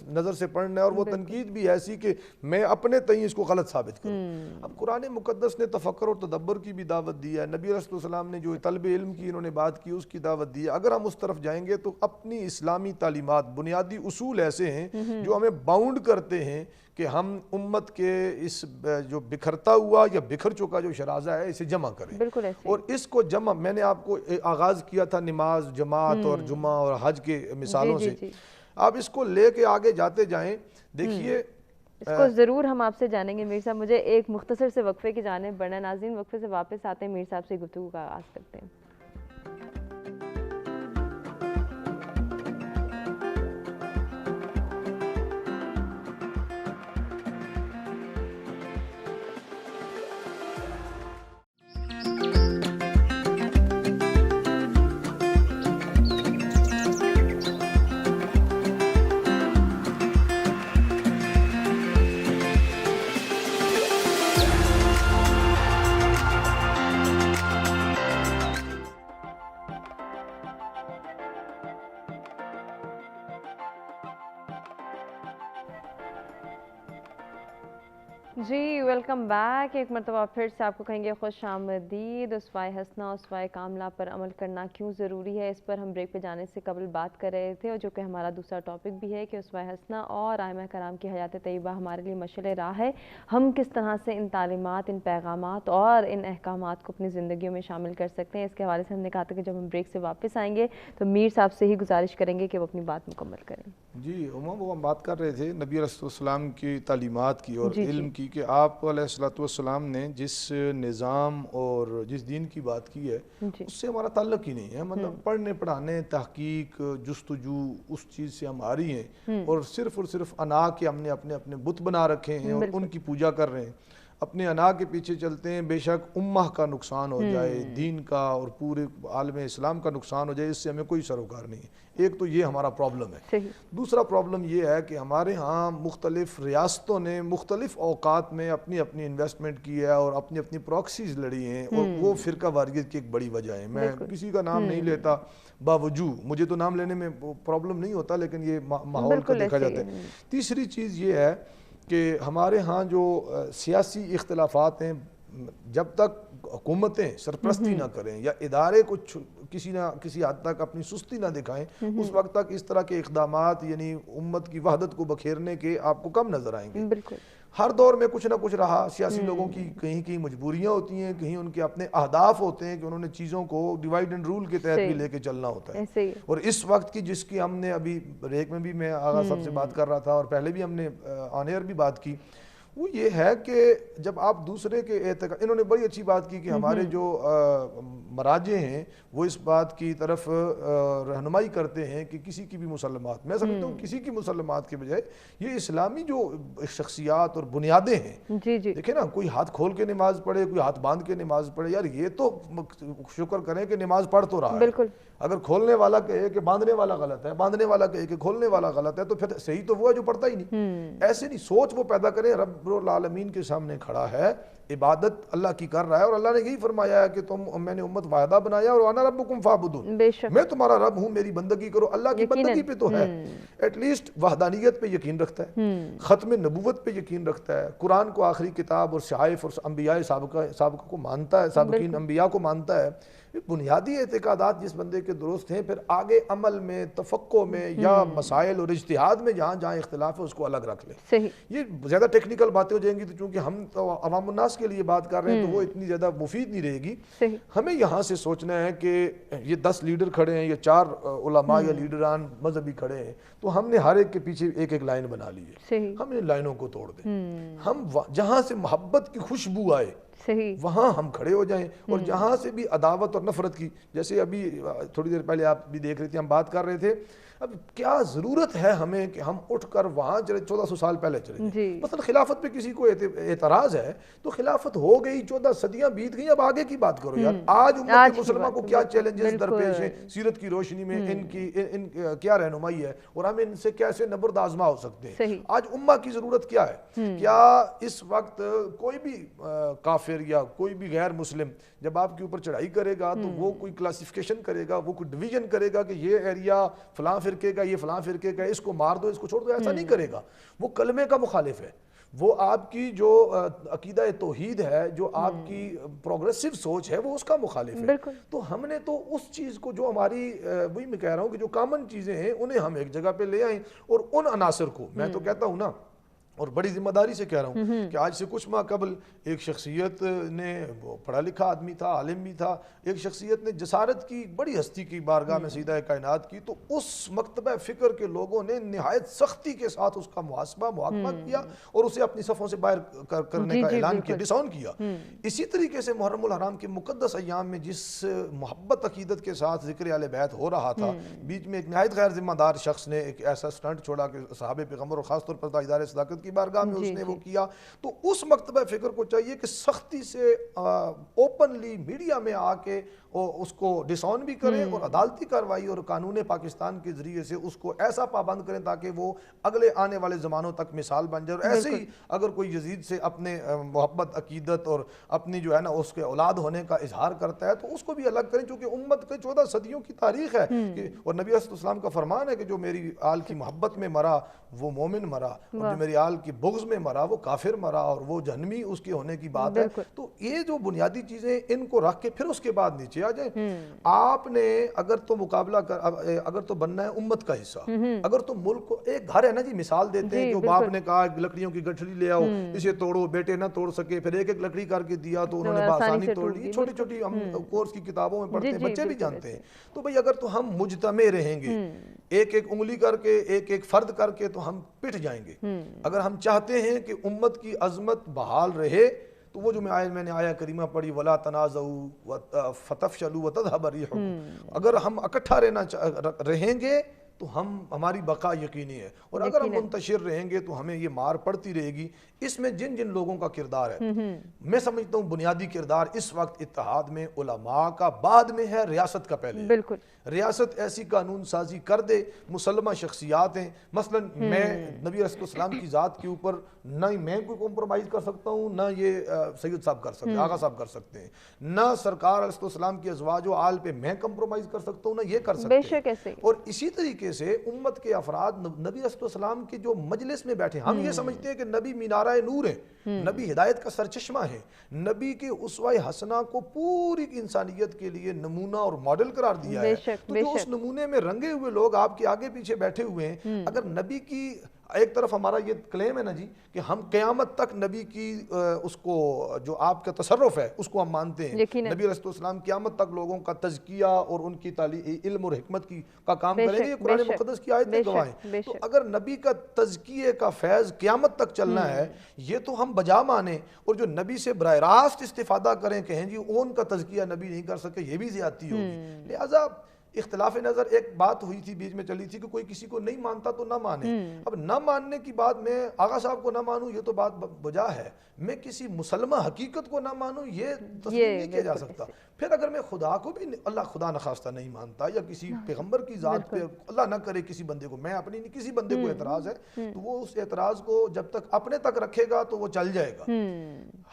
نظر سے پڑھنا ہے، اور وہ تنقید بھی ایسی کہ میں اپنے تئیں اس کو غلط ثابت کروں۔ اب قرآن مقدس نے تفکر اور تدبر کی بھی دعوت دی ہے، نبی علیہ السلام نے جو طلب علم کی انہوں نے بات کی اس کی دعوت دی ہے۔ اگر ہم اس طرف جائیں گے تو اپنی اسلامی تعلیمات، بنیادی اصول ایسے ہیں جو ہمیں باؤنڈ کرتے ہیں کہ ہم امت کے اس جو بکھرتا ہوا یا بکھر چکا جو شرازہ ہے اسے جمع کریں۔ اور اس کو جمع، میں نے آپ کو آغاز کیا تھا نماز، جماعت اور جمعہ اور حج کے مثالوں سے، آپ اس کو لے کے آگے جاتے جائیں۔ دیکھیے اس کو ضرور ہم آپ سے جانیں گے میر صاحب، مجھے ایک مختصر سے وقفے کی جانب بڑھنا۔ ناظرین وقفے سے واپس آتے ہیں، میر صاحب سے گفتگو کا آغاز کرتے ہیں۔ جی ویلکم بیک، ایک مرتبہ پھر سے آپ کو کہیں گے خوش آمدید۔ اسوائے حسنہ، اسوائے کاملہ پر عمل کرنا کیوں ضروری ہے، اس پر ہم بریک پہ جانے سے قبل بات کر رہے تھے، اور جو کہ ہمارا دوسرا ٹاپک بھی ہے کہ اسوائے حسنہ اور ائمہ کرام کی حیات طیبہ ہمارے لیے مشعل راہ ہے۔ ہم کس طرح سے ان تعلیمات، ان پیغامات اور ان احکامات کو اپنی زندگیوں میں شامل کر سکتے ہیں، اس کے حوالے سے ہم نے کہا تھا کہ جب ہم بریک سے واپس آئیں گے تو میر صاحب سے ہی گزارش کریں گے کہ وہ اپنی بات مکمل کریں۔ جی وہ ہم بات کر رہے تھے نبی علیہ السلام کی تعلیمات کی اور علم کی، کہ آپ علیہ السلام نے جس نظام اور جس دین کی بات کی ہے اس سے ہمارا تعلق ہی نہیں ہے۔ مطلب پڑھنے پڑھانے، تحقیق، جستجو اس چیز سے ہم آ رہی ہیں، اور صرف انا کے ہم نے اپنے بت بنا رکھے ہیں اور ان کی پوجا کر رہے ہیں، اپنے انا کے پیچھے چلتے ہیں۔ بے شک امہ کا نقصان ہو جائے، دین کا اور پورے عالم اسلام کا نقصان ہو جائے، اس سے ہمیں کوئی سروکار نہیں ہے۔ ایک تو یہ ہمارا پرابلم ہے۔ دوسرا پرابلم یہ ہے کہ ہمارے ہاں مختلف ریاستوں نے مختلف اوقات میں اپنی انویسٹمنٹ کی ہے اور اپنی پراکسیز لڑی ہیں، اور وہ فرقہ واریت کی ایک بڑی وجہ ہے۔ میں کسی کا نام نہیں لیتا، باوجود مجھے تو نام لینے میں پرابلم نہیں ہوتا، لیکن یہ ماحول کا دیکھا جاتا ہے۔ تیسری چیز یہ ہے کہ ہمارے ہاں جو سیاسی اختلافات ہیں، جب تک حکومتیں سرپرستی نہ کریں یا ادارے کو کسی نہ کسی حد تک اپنی سستی نہ دکھائیں، اس وقت تک اس طرح کے اقدامات یعنی امت کی وحدت کو بکھیرنے کے آپ کو کم نظر آئیں گے۔ ہر دور میں کچھ نہ کچھ رہا، سیاسی لوگوں کی کہیں مجبوریاں ہوتی ہیں، کہیں ان کے اپنے اہداف ہوتے ہیں کہ انہوں نے چیزوں کو ڈیوائڈ اینڈ رول کے تحت بھی لے کے چلنا ہوتا ہے۔ اور اس وقت کی جس کی ہم نے ابھی بریک میں بھی میں آغاز سب سے بات کر رہا تھا اور پہلے بھی ہم نے آن ایئر بھی بات کی، وہ یہ ہے کہ جب آپ دوسرے کے اعتقاد، انہوں نے بڑی اچھی بات کی کہ ہمارے جو مراجع ہیں وہ اس بات کی طرف رہنمائی کرتے ہیں کہ کسی کی بھی مسلمات، میں سمجھتا ہوں کسی کی مسلمات کے بجائے یہ اسلامی جو شخصیات اور بنیادیں ہیں، دیکھیں نا، کوئی ہاتھ کھول کے نماز پڑھے، کوئی ہاتھ باندھ کے نماز پڑھے، یار یہ تو شکر کریں کہ نماز پڑھ تو رہا ہے۔ اگر کھولنے والا کہے کہ باندھنے والا غلط ہے، باندھنے والا کہے کہ کھولنے والا غلط ہے، تو پھر صحیح تو وہ ہے جو پڑھتا ہی نہیں۔ ایسے نہیں، سوچ وہ پیدا کریں، رب العالمین کے سامنے کھڑا ہے، عبادت اللہ کی کر رہا ہے، اور اللہ نے یہی فرمایا ہے کہ میں نے امت واحدہ بنایا اور انا ربکم فاعبدون، میں تمہارا رب ہوں، میری بندگی کرو۔ اللہ کی بندگی پہ تو ہے، ایٹ لیسٹ وحدانیت پہ یقین رکھتا ہے، ختم نبوت پہ یقین رکھتا ہے، قرآن کو آخری کتاب اور صحائف اور انبیاء سابقہ کو مانتا ہے، سابقین انبیاء کو مانتا ہے۔ بنیادی اعتقادات جس بندے کے درست ہیں، پھر آگے عمل میں، تفقہ میں یا مسائل اور اجتہاد میں جہاں جہاں اختلاف ہے اس کو الگ رکھ لیں. صحیح. یہ زیادہ ٹیکنیکل باتیں ہو جائیں گی تو چونکہ ہم تو عوام الناس کے لیے بات کر رہے ہیں تو وہ اتنی زیادہ مفید نہیں رہے گی. صحیح. ہمیں یہاں سے سوچنا ہے کہ یہ 10 لیڈر کھڑے ہیں یا 4 علماء یا لیڈران مذہبی کھڑے ہیں تو ہم نے ہر ایک کے پیچھے ایک ایک لائن بنا لی ہے. صحیح. ہم ان لائنوں کو توڑ دیں. ہم جہاں سے محبت کی خوشبو آئے صحیح. وہاں ہم کھڑے ہو جائیں، اور جہاں سے بھی عداوت اور نفرت کی، جیسے ابھی تھوڑی دیر پہلے آپ بھی دیکھ رہے تھے، ہم بات کر رہے تھے، اب کیا ضرورت ہے ہمیں کہ ہم اٹھ کر وہاں چلے 1400 سال پہلے چلے جائیں. مثلا خلافت پہ کسی کو اعتراض ہے تو خلافت ہو گئی، 14 صدیاں بیت گئی، اب آگے کی بات کرو یار. آج امت مسلمہ کو کیا چیلنجز درپیش ہیں سیرت کی روشنی میں، ان کیا رہنمائی ہے اور ہم ان سے کیسے نبرد آزما ہو سکتے ہیں. آج امہ کی ضرورت کیا ہے؟ کیا اس وقت کوئی بھی کافر یا کوئی بھی غیر مسلم جب آپ کے اوپر چڑھائی کرے گا تو وہ کوئی کلاسیفیکیشن کرے گا، وہ کوئی ڈویژن کرے گا کہ یہ ایریا فلاں فرقے کا، یہ فلاں فرقے کا، اس کو مار دو، اس کو چھوڑ دو، ایسا نہیں کرے گا. وہ کلمے کا مخالف ہے، وہ آپ کی جو عقیدہ توحید ہے، جو آپ کی پروگریسو سوچ ہے، وہ اس کا مخالف ہے. تو ہم نے تو اس چیز کو جو ہماری وہی میں کہہ رہا ہوں کہ جو کامن چیزیں ہیں انہیں ہم ایک جگہ پہ لے آئیں، اور ان عناصر کو میں تو کہتا ہوں نا، اور بڑی ذمہ داری سے کہہ رہا ہوں کہ آج سے کچھ ماہ قبل ایک شخصیت نے، وہ پڑھا لکھا آدمی تھا، عالم بھی تھا، ایک شخصیت نے جسارت کی، بڑی ہستی کی بارگاہ میں سیدہ کائنات کی، تو اس مکتبہ فکر کے لوگوں نے نہایت سختی کے ساتھ اس کا محاکمہ کیا اور اسے اپنی صفوں سے باہر کرنے کا اعلان کیا، ڈساؤن کیا. اسی طریقے سے محرم الحرام کے مقدس ایام میں جس محبت عقیدت کے ساتھ ذکر اہل بیت ہو رہا تھا، بیچ میں ایک نہایت غیر ذمہ دار شخص نے ایک ایسا سٹنٹ چھوڑا کہ صحابہ پیغمبر اور خاص طور پر تاجدار صداقت کی بارگاہ میں اس نے وہ کیا. تو اس مکتبہ فکر کو چاہیے کہ سختی سے اوپنلی میڈیا میں آ کے اس کو ڈساؤن بھی کریں اور عدالتی کارروائی اور قانون پاکستان کے ذریعے سے اس کو ایسا پابند کریں تاکہ وہ اگلے آنے والے زمانوں تک مثال بن جائے. اور ایسے ہی اگر کوئی یزید سے اپنے محبت عقیدت اور اپنی جو ہے نا اس کے اولاد ہونے کا اظہار کرتا ہے تو اس کو بھی الگ کریں، چونکہ امت کے 14 صدیوں کی تاریخ ہے اور نبی صلی اللہ علیہ وسلم کا فرمان ہے کہ جو میری آل کی محبت میں مرا وہ مومن مرا، اور جو میری آل کی بغض میں مرا وہ کافر مرا، اور وہ جہنمی اس کے ہونے کی بات ہے. تو یہ جو بنیادی چیزیں ان کو رکھ کے پھر اس کے بعد نیچے آ جائیں. آپ نے اگر تو مقابلہ اگر تو بننا ہے امت کا حصہ، اگر تو ملک کو، ایک گھر ہے نا جی، مثال دیتے ہیں جو باپ نے کہا لکڑیوں کی گٹھڑی لے آؤ، اسے توڑو، بیٹے نہ توڑ سکے، پھر ایک ایک لکڑی کر کے دیا تو انہوں نے بآسانی توڑ لی. چھوٹی چھوٹی ہم کورس کی کتابوں میں پڑھتے ہیں، بچے بھی جانتے ہیں. تو بھئی اگر تو ہم مجتمع رہیں گے، ایک ایک انگلی کر کے، ایک ایک فرد کر کے، تو ہم پٹ جائیں گے. اگر ہم چاہتے ہیں کہ امت کی عظمت بحال رہے تو وہ جو میں نے آیا کریمہ پڑھی وَلَا تَنَازَعُوا فَتَفْشَلُوا وَتَذْهَبَ رِيحُكُمْ، اگر ہم اکٹھا رہیں گے تو ہماری بقا یقینی ہے، اور اگر ہم منتشر رہیں گے تو ہمیں یہ مار پڑتی رہے گی. اس میں جن جن لوگوں کا کردار ہے، میں سمجھتا ہوں بنیادی کردار اس وقت اتحاد میں علماء کا بعد میں ہے، ریاست کا پہلے ہے. بالکل ریاست ایسی قانون سازی کر دے، مسلمہ شخصیات ہیں، مثلا میں نبی علیہ السلام کی ذات کے اوپر نہ میں کوئی کمپرومائز کر سکتا ہوں، نہ یہ سید صاحب کر سکتے ہیں، آغا صاحب کر سکتے ہیں، نہ سرکار علیہ السلام کی ازواج و آل پہ میں کمپرومائز کر سکتا ہوں، نہ یہ کر سکتے ہیں. اور اسی طریقے سے امت کے افراد نبی علیہ السلام کے جو مجلس میں بیٹھے، ہم یہ سمجھتے ہیں کہ نبی مینارہ نور ہے، نبی ہدایت کا سرچشمہ ہے، نبی کے اسوہ حسنہ کو پوری انسانیت کے لیے نمونہ اور ماڈل قرار دیا ہے. تو جو اس نمونے میں رنگے ہوئے لوگ آپ کے آگے پیچھے بیٹھے ہوئے ہیں، اگر نبی کی ایک طرف ہمارا یہ کلیم ہے نا جی کہ ہم قیامت تک نبی کی اس کو جو آپ کا تصرف ہے اس کو ہم مانتے ہیں. نبی علیہ السلام قیامت تک لوگوں کا تزکیہ اور ان کی علم اور حکمت کا کام کریں گے، یہ قرآن مقدس کی آیتیں گواہ ہیں. تو اگر نبی کا تزکیے کا فیض قیامت تک چلنا ہے، یہ تو ہم بجا مانیں، اور جو نبی سے براہ راست استفادہ کریں کہیں جی ان کا تزکیہ نبی نہیں کر سکے، یہ بھی زیادتی ہوگی. لہٰذا اختلاف نظر ایک بات ہوئی تھی بیچ میں چلی تھی کہ کوئی کسی کو نہیں مانتا تو نہ مانے. اب نہ ماننے کی بات میں آغا صاحب کو نہ مانوں یہ تو بات بجا ہے، میں کسی مسلمہ حقیقت کو نہ مانوں یہ تسلیم نہیں کیا جا سکتا. پھر اگر میں خدا کو بھی اللہ خدا نخواستہ نہیں مانتا یا کسی پیغمبر کی ذات پہ اللہ نہ کرے کسی بندے کو، میں اپنی نہیں، کسی بندے کو اعتراض ہے تو وہ اس اعتراض کو جب تک اپنے تک رکھے گا تو وہ چل جائے گا.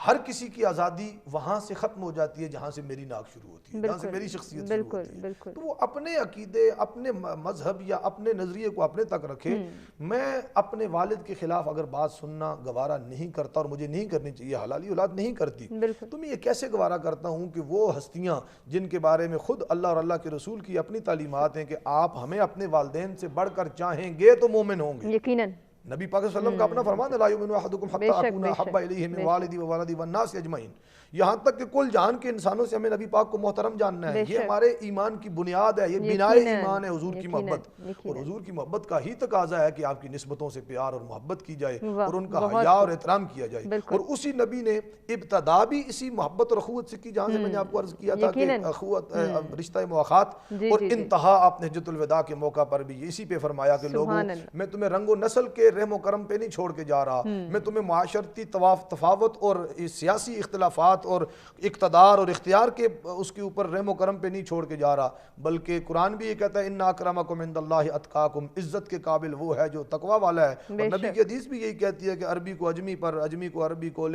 ہر کسی کی آزادی وہاں سے ختم ہو جاتی ہے جہاں سے میری ناک شروع ہوتی ہے، جہاں سے میری شخصیت شروع ہوتی ہے. تو وہ اپنے عقیدے، اپنے مذہب یا اپنے نظریے کو اپنے تک رکھے. میں اپنے والد کے خلاف اگر بات سننا گوارا نہیں کرتا اور مجھے نہیں کرنی چاہیے، حلالی اولاد نہیں کرتی، تو میں یہ کیسے گوارا کرتا ہوں کہ وہ ہستیاں جن کے بارے میں خود اللہ اور اللہ کے رسول کی اپنی تعلیمات ہیں کہ آپ ہمیں اپنے والدین سے بڑھ کر چاہیں گے تو مومن ہوں گے. یقیناً نبی پاک صلی اللہ علیہ وسلم کا اپنا فرمان ہے لا یؤمن احدکم حتی اکون احب الیہ من والدی و ولدی والناس اجمعین. یہاں تک کہ کل جہان کے انسانوں سے ہمیں نبی پاک کو محترم جاننا ہے. یہ ہمارے ایمان کی بنیاد ہے, یہ بنائے ایمان ہے حضور کی محبت. اور حضور کی محبت کا ہی تقاضا ہے کہ آپ کی نسبتوں سے پیار اور محبت کی جائے اور ان کا حیا اور احترام کیا جائے. اور اسی نبی نے ابتدا بھی اسی محبت اور اخوت سے کی, جہاں سے میں نے آپ کو عرض کیا تھا کہ اخوت رشتہ مواخات, اور انتہا آپ نے حجۃ الوداع کے موقع پر بھی اسی پہ فرمایا کہ لوگوں میں تمہیں رنگ و نسل کے رحم و کرم پہ نہیں چھوڑ کے جا رہا, میں تمہیں معاشرتی تفاوت اور سیاسی اختلافات اور اقتدار اور اختیار کے اس کے اوپر رحم و کرم پہ نہیں چھوڑ کے جا رہا, بلکہ قرآن بھی یہ کہتا ہے ان اکرمکم عند اللہ اتقاکم, عزت کے قابل وہ ہے جو تقوی والا ہے. اور نبی کی حدیث بھی یہی کہتی ہے کہ عربی کو اجمی پر, اجمی کو عربی کو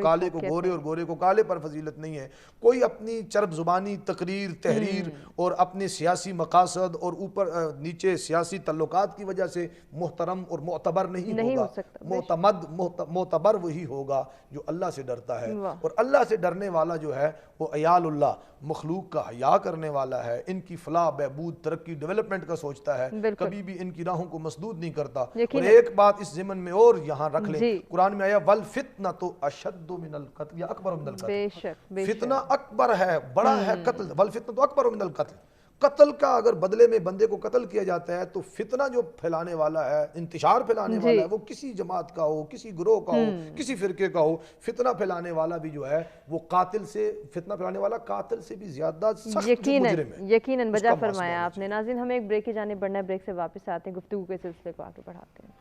کالے کو گورے اور گورے کو کالے پر فضیلت نہیں ہے. کوئی اپنی چرب زبانی تقریر تحریر اور اپنے سیاسی مقاصد اور اوپر نیچے سیاسی تعلقات کی وجہ سے محترم اور معتبر نہیں ہوگا. معتبر وہی ہوگا جو اللہ سے ڈرتا ہے, اور اللہ سے ڈرنے والا جو ہے وہ عیال اللہ, مخلوق کا حیا کرنے والا ہے, ان کی فلاح بہبود ترقی ڈیولپمنٹ کا سوچتا ہے, کبھی بھی ان کی راہوں کو مسدود نہیں کرتا. اور ایک بات اس ضمن میں اور یہاں رکھ لیں, قرآن میں آیا والفتنۃ اشد من القتل یا اکبر من القتل, فتنہ اکبر ہے, بڑا ہے قتل, والفتنۃ اکبر من القتل. قتل کا اگر بدلے میں بندے کو قتل کیا جاتا ہے تو فتنہ جو پھیلانے والا ہے, انتشار پھیلانے والا ہے, وہ کسی جماعت کا ہو, کسی گروہ کا ہو, کسی فرقے کا ہو, فتنہ پھیلانے والا بھی جو ہے وہ قاتل سے, فتنہ پھیلانے والا قاتل سے بھی زیادہ سخت مجرم ہے. یقیناً بجا فرمایا آپ نے. ناظرین ہمیں ایک بریک کی جانب بڑھنا ہے, بریک سے واپس آتے ہیں, گفتگو کے سلسلے کو آگے بڑھاتے ہیں.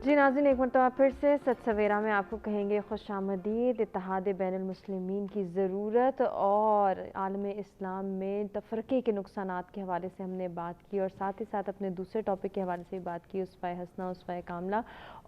جی ناظرین ایک مرتبہ پھر سے سچ سویرا میں آپ کو کہیں گے خوش آمدید. اتحاد بین المسلمین کی ضرورت اور عالم اسلام میں تفرقے کے نقصانات کے حوالے سے ہم نے بات کی, اور ساتھ ہی ساتھ اپنے دوسرے ٹاپک کے حوالے سے بھی بات کی, اسوہ حسنہ, اسوہ کاملہ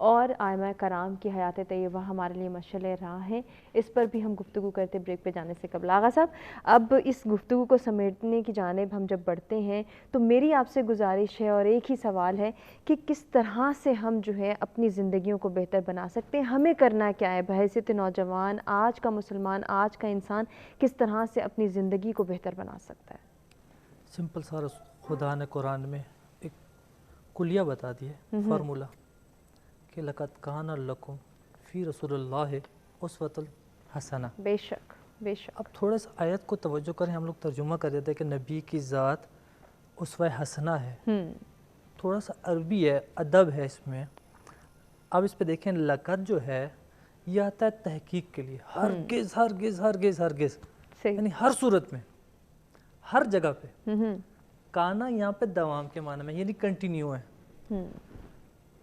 اور ائمہ کرام کی حیات طیبہ ہمارے لیے مشعل راہ ہیں. اس پر بھی ہم گفتگو کرتے بریک پہ جانے سے قبل. آغا صاحب, اب اس گفتگو کو سمیٹنے کی جانب ہم جب بڑھتے ہیں تو میری آپ سے گزارش ہے اور ایک ہی سوال ہے کہ کس طرح سے ہم جو ہے اپنی زندگیوں کو بہتر بنا سکتے ہیں, ہمیں کرنا کیا ہے بحیثیت نوجوان, آج کا مسلمان, آج کا انسان کس طرح سے اپنی زندگی کو بہتر بنا سکتا ہے؟ سمپل سارا, خدا نے قرآن میں ایک کلیہ بتا دی ہے, فارمولا, کہ لقد کان لکم فی رسول اللہ اسوۃ حسنہ. بے شک بے شک. اب تھوڑا سا آیت کو توجہ کریں, ہم لوگ ترجمہ کر دیتے ہیں کہ نبی کی ذات اسوہ حسنہ ہے, تھوڑا سا عربی ہے, ادب ہے اس میں. اب اس پہ دیکھیں, لقد جو ہے یہ آتا ہے تحقیق کے لیے, ہرگز ہرگز ہرگز ہرگز, یعنی ہر صورت میں, ہر جگہ پہ. کانا یہاں پہ دوام کے معنی میں, یعنی کنٹینیو ہے,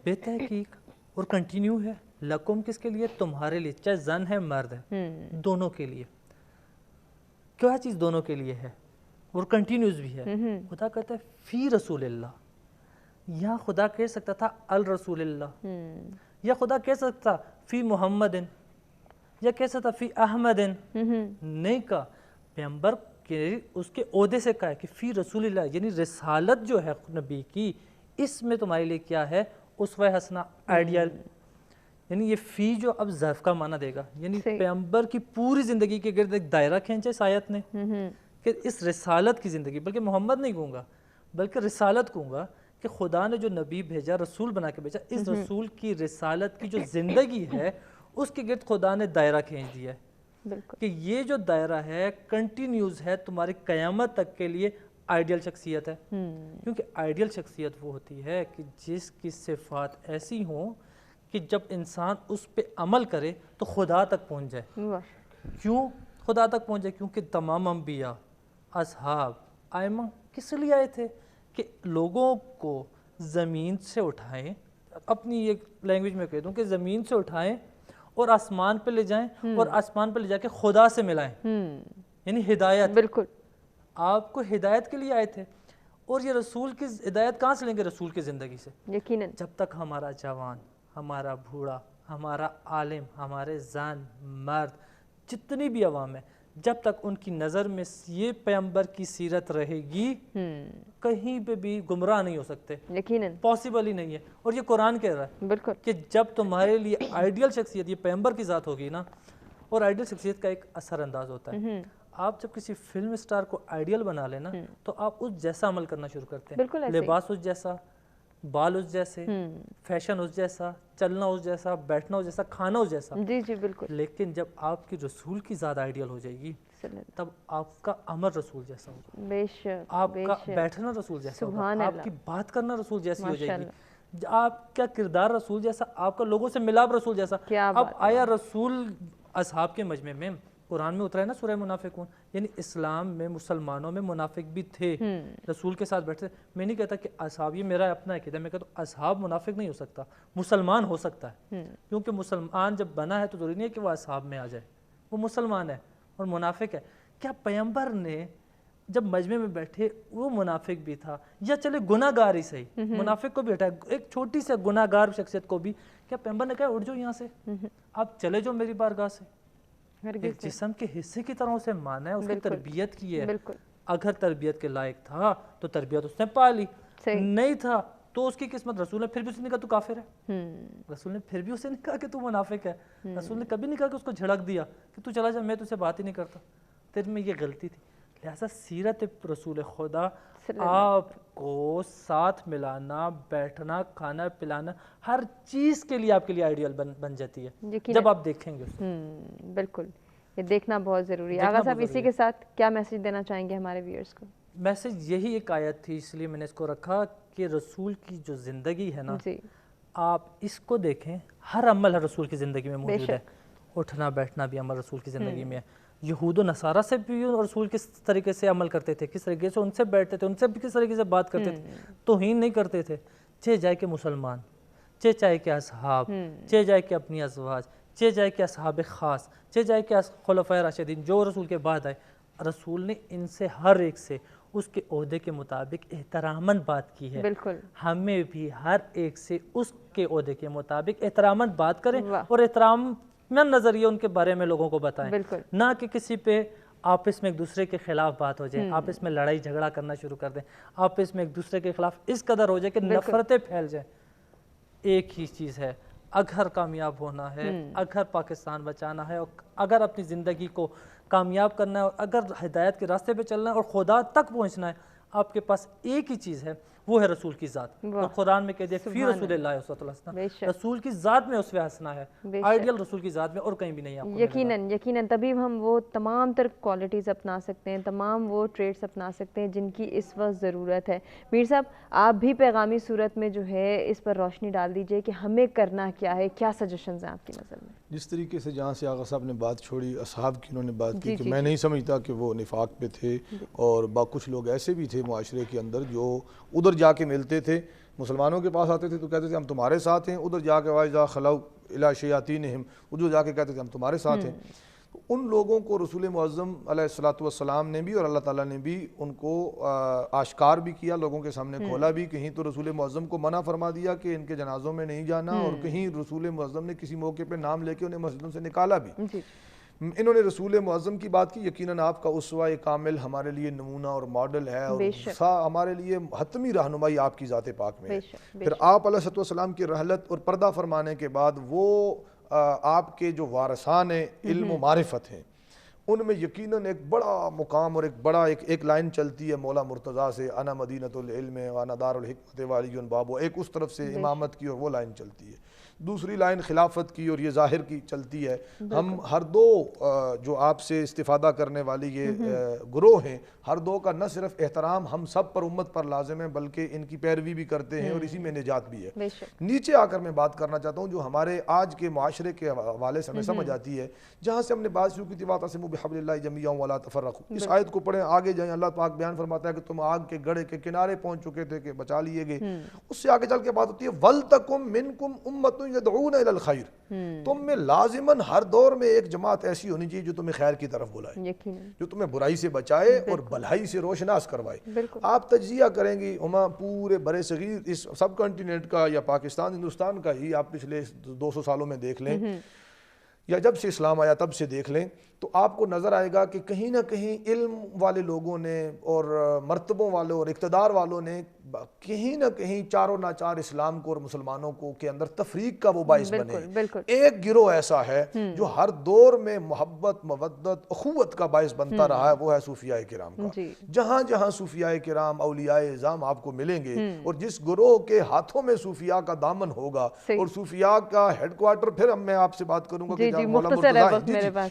بے تحقیق اور کنٹینیو ہے. لکم کس کے لیے؟ تمہارے لیے, چاہے زن ہے مرد ہے, دونوں کے لیے. کیا چیز دونوں کے لیے ہے اور کنٹینیوز بھی ہے. خدا کہتا ہے فی رسول اللہ, یہاں خدا کہہ سکتا تھا الرسول اللہ, یا خدا کہہ سکتا فی محمد, یا کہہ سکتا فی احمد. نہیں کہا, پیغمبر کے اس کے عہدے سے کہا ہے کہ فی رسول اللہ, یعنی رسالت جو ہے نبی کی, اس میں تمہارے لیے کیا ہے؟ اسوہ حسنہ, آئیڈیل. یعنی یہ فی جو اب ظرف کا معنی دے گا, یعنی پیغمبر کی پوری زندگی کے گرد ایک دائرہ کھینچا اس آیت نے, کہ اس رسالت کی زندگی, بلکہ محمد نہیں کہوں گا بلکہ رسالت کہوں گا, کہ خدا نے جو نبی بھیجا, رسول بنا کے بھیجا, اس رسول کی رسالت کی جو زندگی ہے اس کے گرد خدا نے دائرہ کھینچ دیا ہے, کہ یہ جو دائرہ ہے کنٹینیوز ہے تمہاری قیامت تک کے لیے. آئیڈیل شخصیت ہے, کیونکہ آئیڈیل شخصیت وہ ہوتی ہے کہ جس کی صفات ایسی ہوں کہ جب انسان اس پہ عمل کرے تو خدا تک پہنچ جائے. کیوں خدا تک پہنچ جائے؟ کیونکہ تمام انبیاء, اصحاب, ائمہ کس لیے آئے تھے؟ کہ لوگوں کو زمین سے اٹھائیں, اپنی ایک لینگویج میں کہہ دوں کہ زمین سے اٹھائیں اور آسمان پہ لے جائیں اور آسمان پہ لے جا کے خدا سے ملائیں، یعنی ہدایت. بالکل آپ کو ہدایت کے لیے آئے تھے، اور یہ رسول کی ہدایت کہاں سے لیں گے؟ رسول کی زندگی سے. یقیناً جب تک ہمارا جوان، ہمارا بوڑھا، ہمارا عالم، ہمارے زن، مرد، جتنی بھی عوام ہے، جب تک ان کی نظر میں یہ پیغمبر کی سیرت رہے گی کہیں پہ بھی گمراہ نہیں ہو سکتے. یقیناً پاسبل ہی نہیں ہے. اور یہ قرآن کہہ رہا ہے بالکل کہ جب تمہارے لیے آئیڈیل شخصیت یہ پیغمبر کی ذات ہوگی نا، اور آئیڈیل شخصیت کا ایک اثر انداز ہوتا ہے. آپ جب کسی فلم اسٹار کو آئیڈیل بنا لینا تو آپ اس جیسا عمل کرنا شروع کرتے ہیں. لباس اس جیسا، بال اس جیسے، فیشن اس جیسا، چلنا اس جیسا، بیٹھنا اس جیسا، کھانا اس جیسا. جی جی بالکل. لیکن جب آپ کی رسول کی ذات آئیڈیل ہو جائے گی تب آپ کا عمل رسول جیسا ہوگا، بے شک آپ کا بیٹھنا رسول جیسا ہوگا، سبحان آپ اللہ. کی بات کرنا رسول جیسی ہو جائے گی، آپ کا کردار رسول جیسا، آپ کا لوگوں سے ملاب رسول جیسا. اب آیا رسول اصحاب کے مجمع میں قرآن میں اترا ہے نا سورہ منافقون، یعنی اسلام میں مسلمانوں میں منافق بھی تھے، رسول کے ساتھ بیٹھتے. میں نہیں کہتا کہ اصحاب، یہ میرا اپنا عقیدہ، میں کہتا ہوں اصحاب منافق نہیں ہو سکتا، مسلمان ہو سکتا ہے. کیونکہ مسلمان جب بنا ہے تو ضروری نہیں ہے کہ وہ اصحاب میں آ جائے، وہ مسلمان ہے اور منافق ہے. کیا پیغمبر نے جب مجمع میں بیٹھے وہ منافق بھی تھا، یا چلے گناہ گار ہی صحیح، منافق کو بھی ہٹائے، ایک چھوٹی سے گناہ گار شخصیت کو بھی، کیا پیغمبر نے کہا اٹھ جاؤ یہاں سے، آپ چلے جاؤ میری بارگاہ سے؟ ایک جسم کے حصے کی طرح اسے مانا ہے، اس کی تربیت کی ہے. اگر تربیت کے لائق تھا تو تربیت اس نے پا لی، نہیں تھا تو اس کی قسمت. رسول نے پھر بھی اسے نہیں کہا تو کافر ہے، رسول نے پھر بھی اسے نہیں کہا کہ تو منافق ہے، رسول نے کبھی نہیں کہا کہ اس کو جھڑک دیا کہ تو چلا جا، میں تجھ سے بات ہی نہیں کرتا، تیرے میں یہ غلطی تھی. لہٰذا سیرت رسول خدا آپ کو ساتھ ملانا، بیٹھنا، کھانا پلانا، ہر چیز کے لیے آپ کے لیے آئیڈیل بن جاتی ہے جب آپ دیکھیں گے اسے. بالکل، یہ دیکھنا بہت ضروری ہے. آغا صاحب اسی کے ساتھ کیا میسج دینا چاہیں گے ہمارے ویورز کو؟ میسج یہی ایک آیت تھی، اس لیے میں نے اس کو رکھا کہ رسول کی جو زندگی ہے نا، آپ اس کو دیکھیں، ہر عمل ہر رسول کی زندگی میں موجود ہے. اٹھنا بیٹھنا بھی عمل رسول کی زندگی میں ہے. یہود و نصارہ سے بھی رسول کس طریقے سے عمل کرتے تھے، کس طریقے سے ان سے بیٹھتے تھے، ان سے بھی کس طریقے سے بات کرتے تھے، توہین نہیں کرتے تھے. چاہے کہ مسلمان، چاہے کہ اصحاب، چاہے کہ اپنی ازواج، چاہے کہ اصحاب خاص، چاہے کہ خلفائے راشدین جو رسول کے بعد آئے، رسول نے ان سے ہر ایک سے اس کے عہدے کے مطابق احتراماً بات کی ہے. ہمیں بھی ہر ایک سے اس کے عہدے کے مطابق احتراماً بات کریں اور احترام میں نظریہ ان کے بارے میں لوگوں کو بتائیں، نہ کہ کسی پہ آپس میں ایک دوسرے کے خلاف بات ہو جائے، آپس میں لڑائی جھگڑا کرنا شروع کر دیں، آپس میں ایک دوسرے کے خلاف اس قدر ہو جائے کہ نفرتیں پھیل جائیں. ایک ہی چیز ہے، اگر کامیاب ہونا ہے، اگر پاکستان بچانا ہے، اگر اپنی زندگی کو کامیاب کرنا ہے، اگر ہدایت کے راستے پہ چلنا ہے اور خدا تک پہنچنا ہے، آپ کے پاس ایک ہی چیز ہے، وہ ہے رسول کی ذات. اور قرآن میں کہہ دیا فی رسول اللہ اسوۃ الحسنہ، رسول کی ذات میں اسوہ حسنہ ہے، آئیڈیل رسول کی ذات میں اور کہیں بھی نہیں. آپ کو یقیناً تبھی ہم وہ تمام تر کوالٹیز اپنا سکتے ہیں، تمام وہ ٹریٹس اپنا سکتے ہیں جن کی اس وقت ضرورت ہے. میر صاحب آپ بھی پیغامی صورت میں جو ہے اس پر روشنی ڈال دیجئے کہ ہمیں کرنا کیا ہے، کیا سجیشنز ہیں آپ کی نظر میں؟ جس طریقے سے جہاں سے آغا صاحب نے بات چھوڑی، اصحاب کی انہوں نے بات کی کہ میں نہیں سمجھتا کہ وہ نفاق پہ تھے، اور کچھ لوگ ایسے بھی تھے معاشرے کے اندر جو ادھر جا کے ملتے تھے، مسلمانوں کے پاس آتے تھے تو کہتے تھے ہم تمہارے ساتھ ہیں، ادھر جا کے وَإِذَا خَلَوْا إِلَىٰ شَيَاطِینِهِمْ ادھر جا کے کہتے تھے ہم تمہارے ساتھ ہیں. ان لوگوں کو رسول معظم علیہ الصلوۃ والسلام نے بھی اور اللہ تعالیٰ نے بھی ان کو آشکار بھی کیا، لوگوں کے سامنے کھولا بھی. کہیں تو رسول معظم کو منع فرما دیا کہ ان کے جنازوں میں نہیں جانا، اور کہیں رسول معظم نے کسی موقع پہ نام لے کے انہیں مسجدوں سے نکالا بھی. انہوں نے رسول معظم کی بات کی. یقیناً آپ کا اسوہ کامل ہمارے لیے نمونہ اور ماڈل ہے، اور ہمارے لیے حتمی رہنمائی آپ کی ذات پاک میں ہے. پھر آپ علیہ السلام کی رحلت اور پردہ فرمانے کے بعد وہ آپ کے جو وارثان علم و معرفت ہیں، ان میں یقیناً ایک بڑا مقام اور ایک لائن چلتی ہے مولا مرتضیٰ سے، انا مدینۃ العلم وانا دار الحکمت وعلی باب، ایک اس طرف سے امامت کی اور وہ لائن چلتی ہے دوسری لائن خلافت کی اور یہ ظاہر کی چلتی ہے. ہم ہر دو جو آپ سے استفادہ کرنے والی یہ گروہ ہیں, ہر دو کا نہ صرف احترام ہم سب پر امت پر لازم ہے بلکہ ان کی پیروی بھی کرتے ہیں اور اسی میں نجات بھی ہے. نیچے آ کر میں بات کرنا چاہتا ہوں جو ہمارے آج کے معاشرے کے حوالے سے ہمیں سمجھ آتی ہے, جہاں سے ہم نے بات شروع کی تھی واعتصموا بحبل اللہ جميعا ولا تفرقوا, اس آیت کو پڑھیں آگے جائیں. اللہ پاک بیان فرماتا ہے کہ تم آگ کے گڑھے کے کنارے پہنچ چکے تھے کہ بچا لیے گئے. اس سے آگے چل کے بات ہوتی ہے وَلْتَكُمْ مِنْكُمْ أُمَّةٌ يَدْعُونَ إِلَى الْخَيْرِ, تم میں لازماً ہر دور میں ایک جماعت ایسی ہونی چاہیے جو تمہیں خیر کی طرف بلائے, جو تمہیں برائی سے بچائے اور بھلائی سے روشناس کروائے. آپ تجزیہ کریں گی پورے برے صغیر اس سب کنٹیننٹ کا یا پاکستان ہندوستان کا ہی آپ پچھلے 200 سالوں میں دیکھ لیں یا جب سے اسلام آیا تب سے دیکھ لیں تو آپ کو نظر آئے گا کہ کہیں نہ کہیں علم والے لوگوں نے اور مرتبوں والوں اور اقتدار والوں نے کہیں نہ کہیں چاروں ناچار اسلام کو اور مسلمانوں کو کے اندر تفریق کا وہ باعث بنے. ایک گروہ ایسا ہے جو ہر دور میں محبت مودت اخوت کا باعث بنتا رہا ہے, وہ ہے صوفیاء کرام کا. جہاں جہاں صوفیاء کرام اولیاء اعظام آپ کو ملیں گے اور جس گروہ کے ہاتھوں میں صوفیاء کا دامن ہوگا اور صوفیاء کا ہیڈ کوارٹر, پھر میں آپ سے بات کروں گا کہ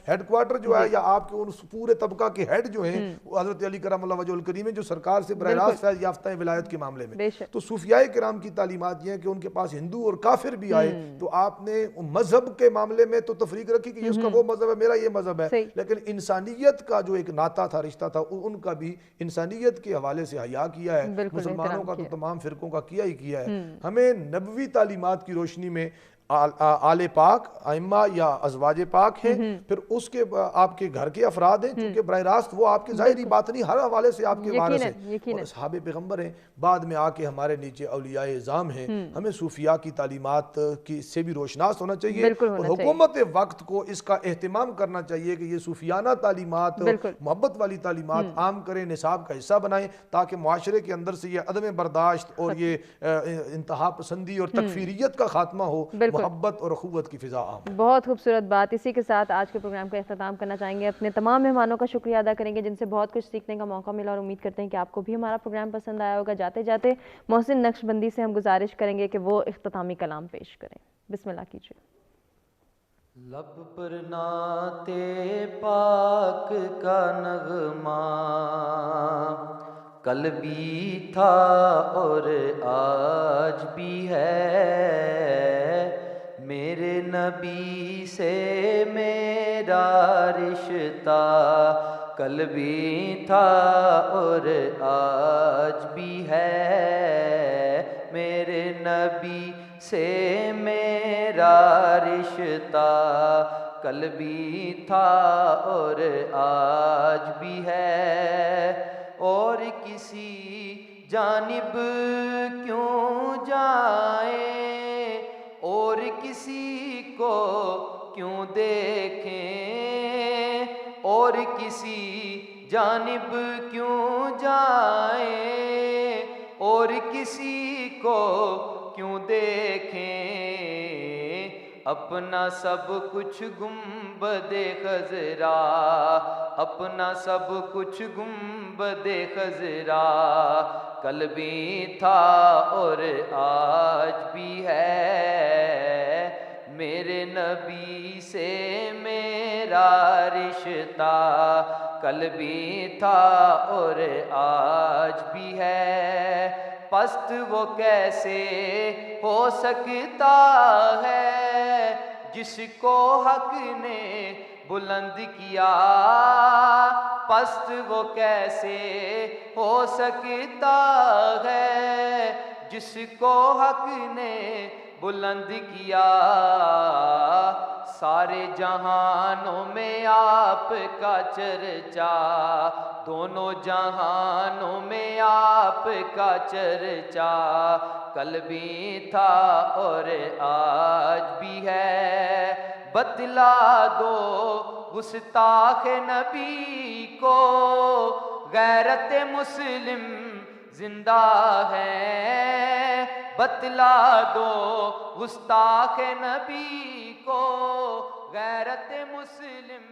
ہیڈ کوارٹر جو ہے یا آپ کے ان پورے طبقہ کے ہیڈ جو ہیں حضرت علی کرم اللہ وجہ الکریم جو سرکار سے براہ راست فیض یافتہ ہیں ولایت کے معاملے میں. تو صوفیاء کرام کی تعلیمات یہ ہیں کہ ان کے پاس ہندو اور کافر بھی آئے تو آپ نے مذہب کے معاملے میں تو تفریق رکھی کہ اس کا وہ مذہب ہے میرا یہ مذہب ہے, لیکن انسانیت کا جو ایک ناطہ تھا رشتہ تھا ان کا بھی انسانیت کے حوالے سے حیا کیا ہے. مسلمانوں کا تو تمام فرقوں کا کیا ہی کیا ہے. ہمیں نبوی تعلیمات کی روشنی میں آل پاک ائمہ یا ازواج پاک ہیں, پھر اس کے آپ کے گھر کے افراد ہیں چونکہ براہ راست وہ آپ کے ظاہری باطنی ہر حوالے سے آپ کے وارث ہیں اور اصحاب پیغمبر ہیں. بعد میں آ کے ہمارے نیچے اولیاء اعظام ہیں. ہمیں صوفیاء کی تعلیمات کی سے بھی روشناس ہونا چاہیے اور حکومت وقت کو اس کا اہتمام کرنا چاہیے کہ یہ صوفیانہ تعلیمات محبت والی تعلیمات عام کریں, نصاب کا حصہ بنائیں تاکہ معاشرے کے اندر سے یہ عدم برداشت اور یہ انتہا پسندی اور تکفیریت کا خاتمہ ہو, محبت اور اخوت کی فضا عام. بہت خوبصورت بات. اسی کے ساتھ آج کے پروگرام کا اختتام کرنا چاہیں گے. اپنے تمام مہمانوں کا شکریہ ادا کریں گے جن سے بہت کچھ سیکھنے کا موقع ملا اور امید کرتے ہیں کہ آپ کو بھی ہمارا پروگرام پسند آیا ہوگا. جاتے جاتے محسن نقشبندی سے ہم گزارش کریں گے کہ وہ اختتامی کلام پیش کریں. بسم اللہ کیجیے. لب پر نعت پاک کا نغمہ کل بھی تھا اور آج بھی ہے, میرے نبی سے میرا رشتہ کل بھی تھا اور آج بھی ہے, میرے نبی سے میرا رشتہ کل بھی تھا اور آج بھی ہے, اور کسی جانب کیوں جائیں اور کسی کو کیوں دیکھیں, اور کسی جانب کیوں جائیں اور کسی کو کیوں دیکھیں, اپنا سب کچھ گنبد خضرا اپنا سب کچھ گنبد خضرا کل بھی تھا اور آج بھی ہے, میرے نبی سے میرا رشتہ کل بھی تھا اور آج بھی ہے, پست وہ کیسے ہو سکتا ہے جس کو حق نے بلند کیا, پست وہ کیسے ہو سکتا ہے جس کو حق نے بلند کیا, سارے جہانوں میں آپ کا چرچا دونوں جہانوں میں آپ کا چرچا کل بھی تھا اور آج بھی ہے, بتلا دو گستاخ نبی کو غیرت مسلم زندہ ہے, بتلا دو گستاخ نبی کو غیرت مسلم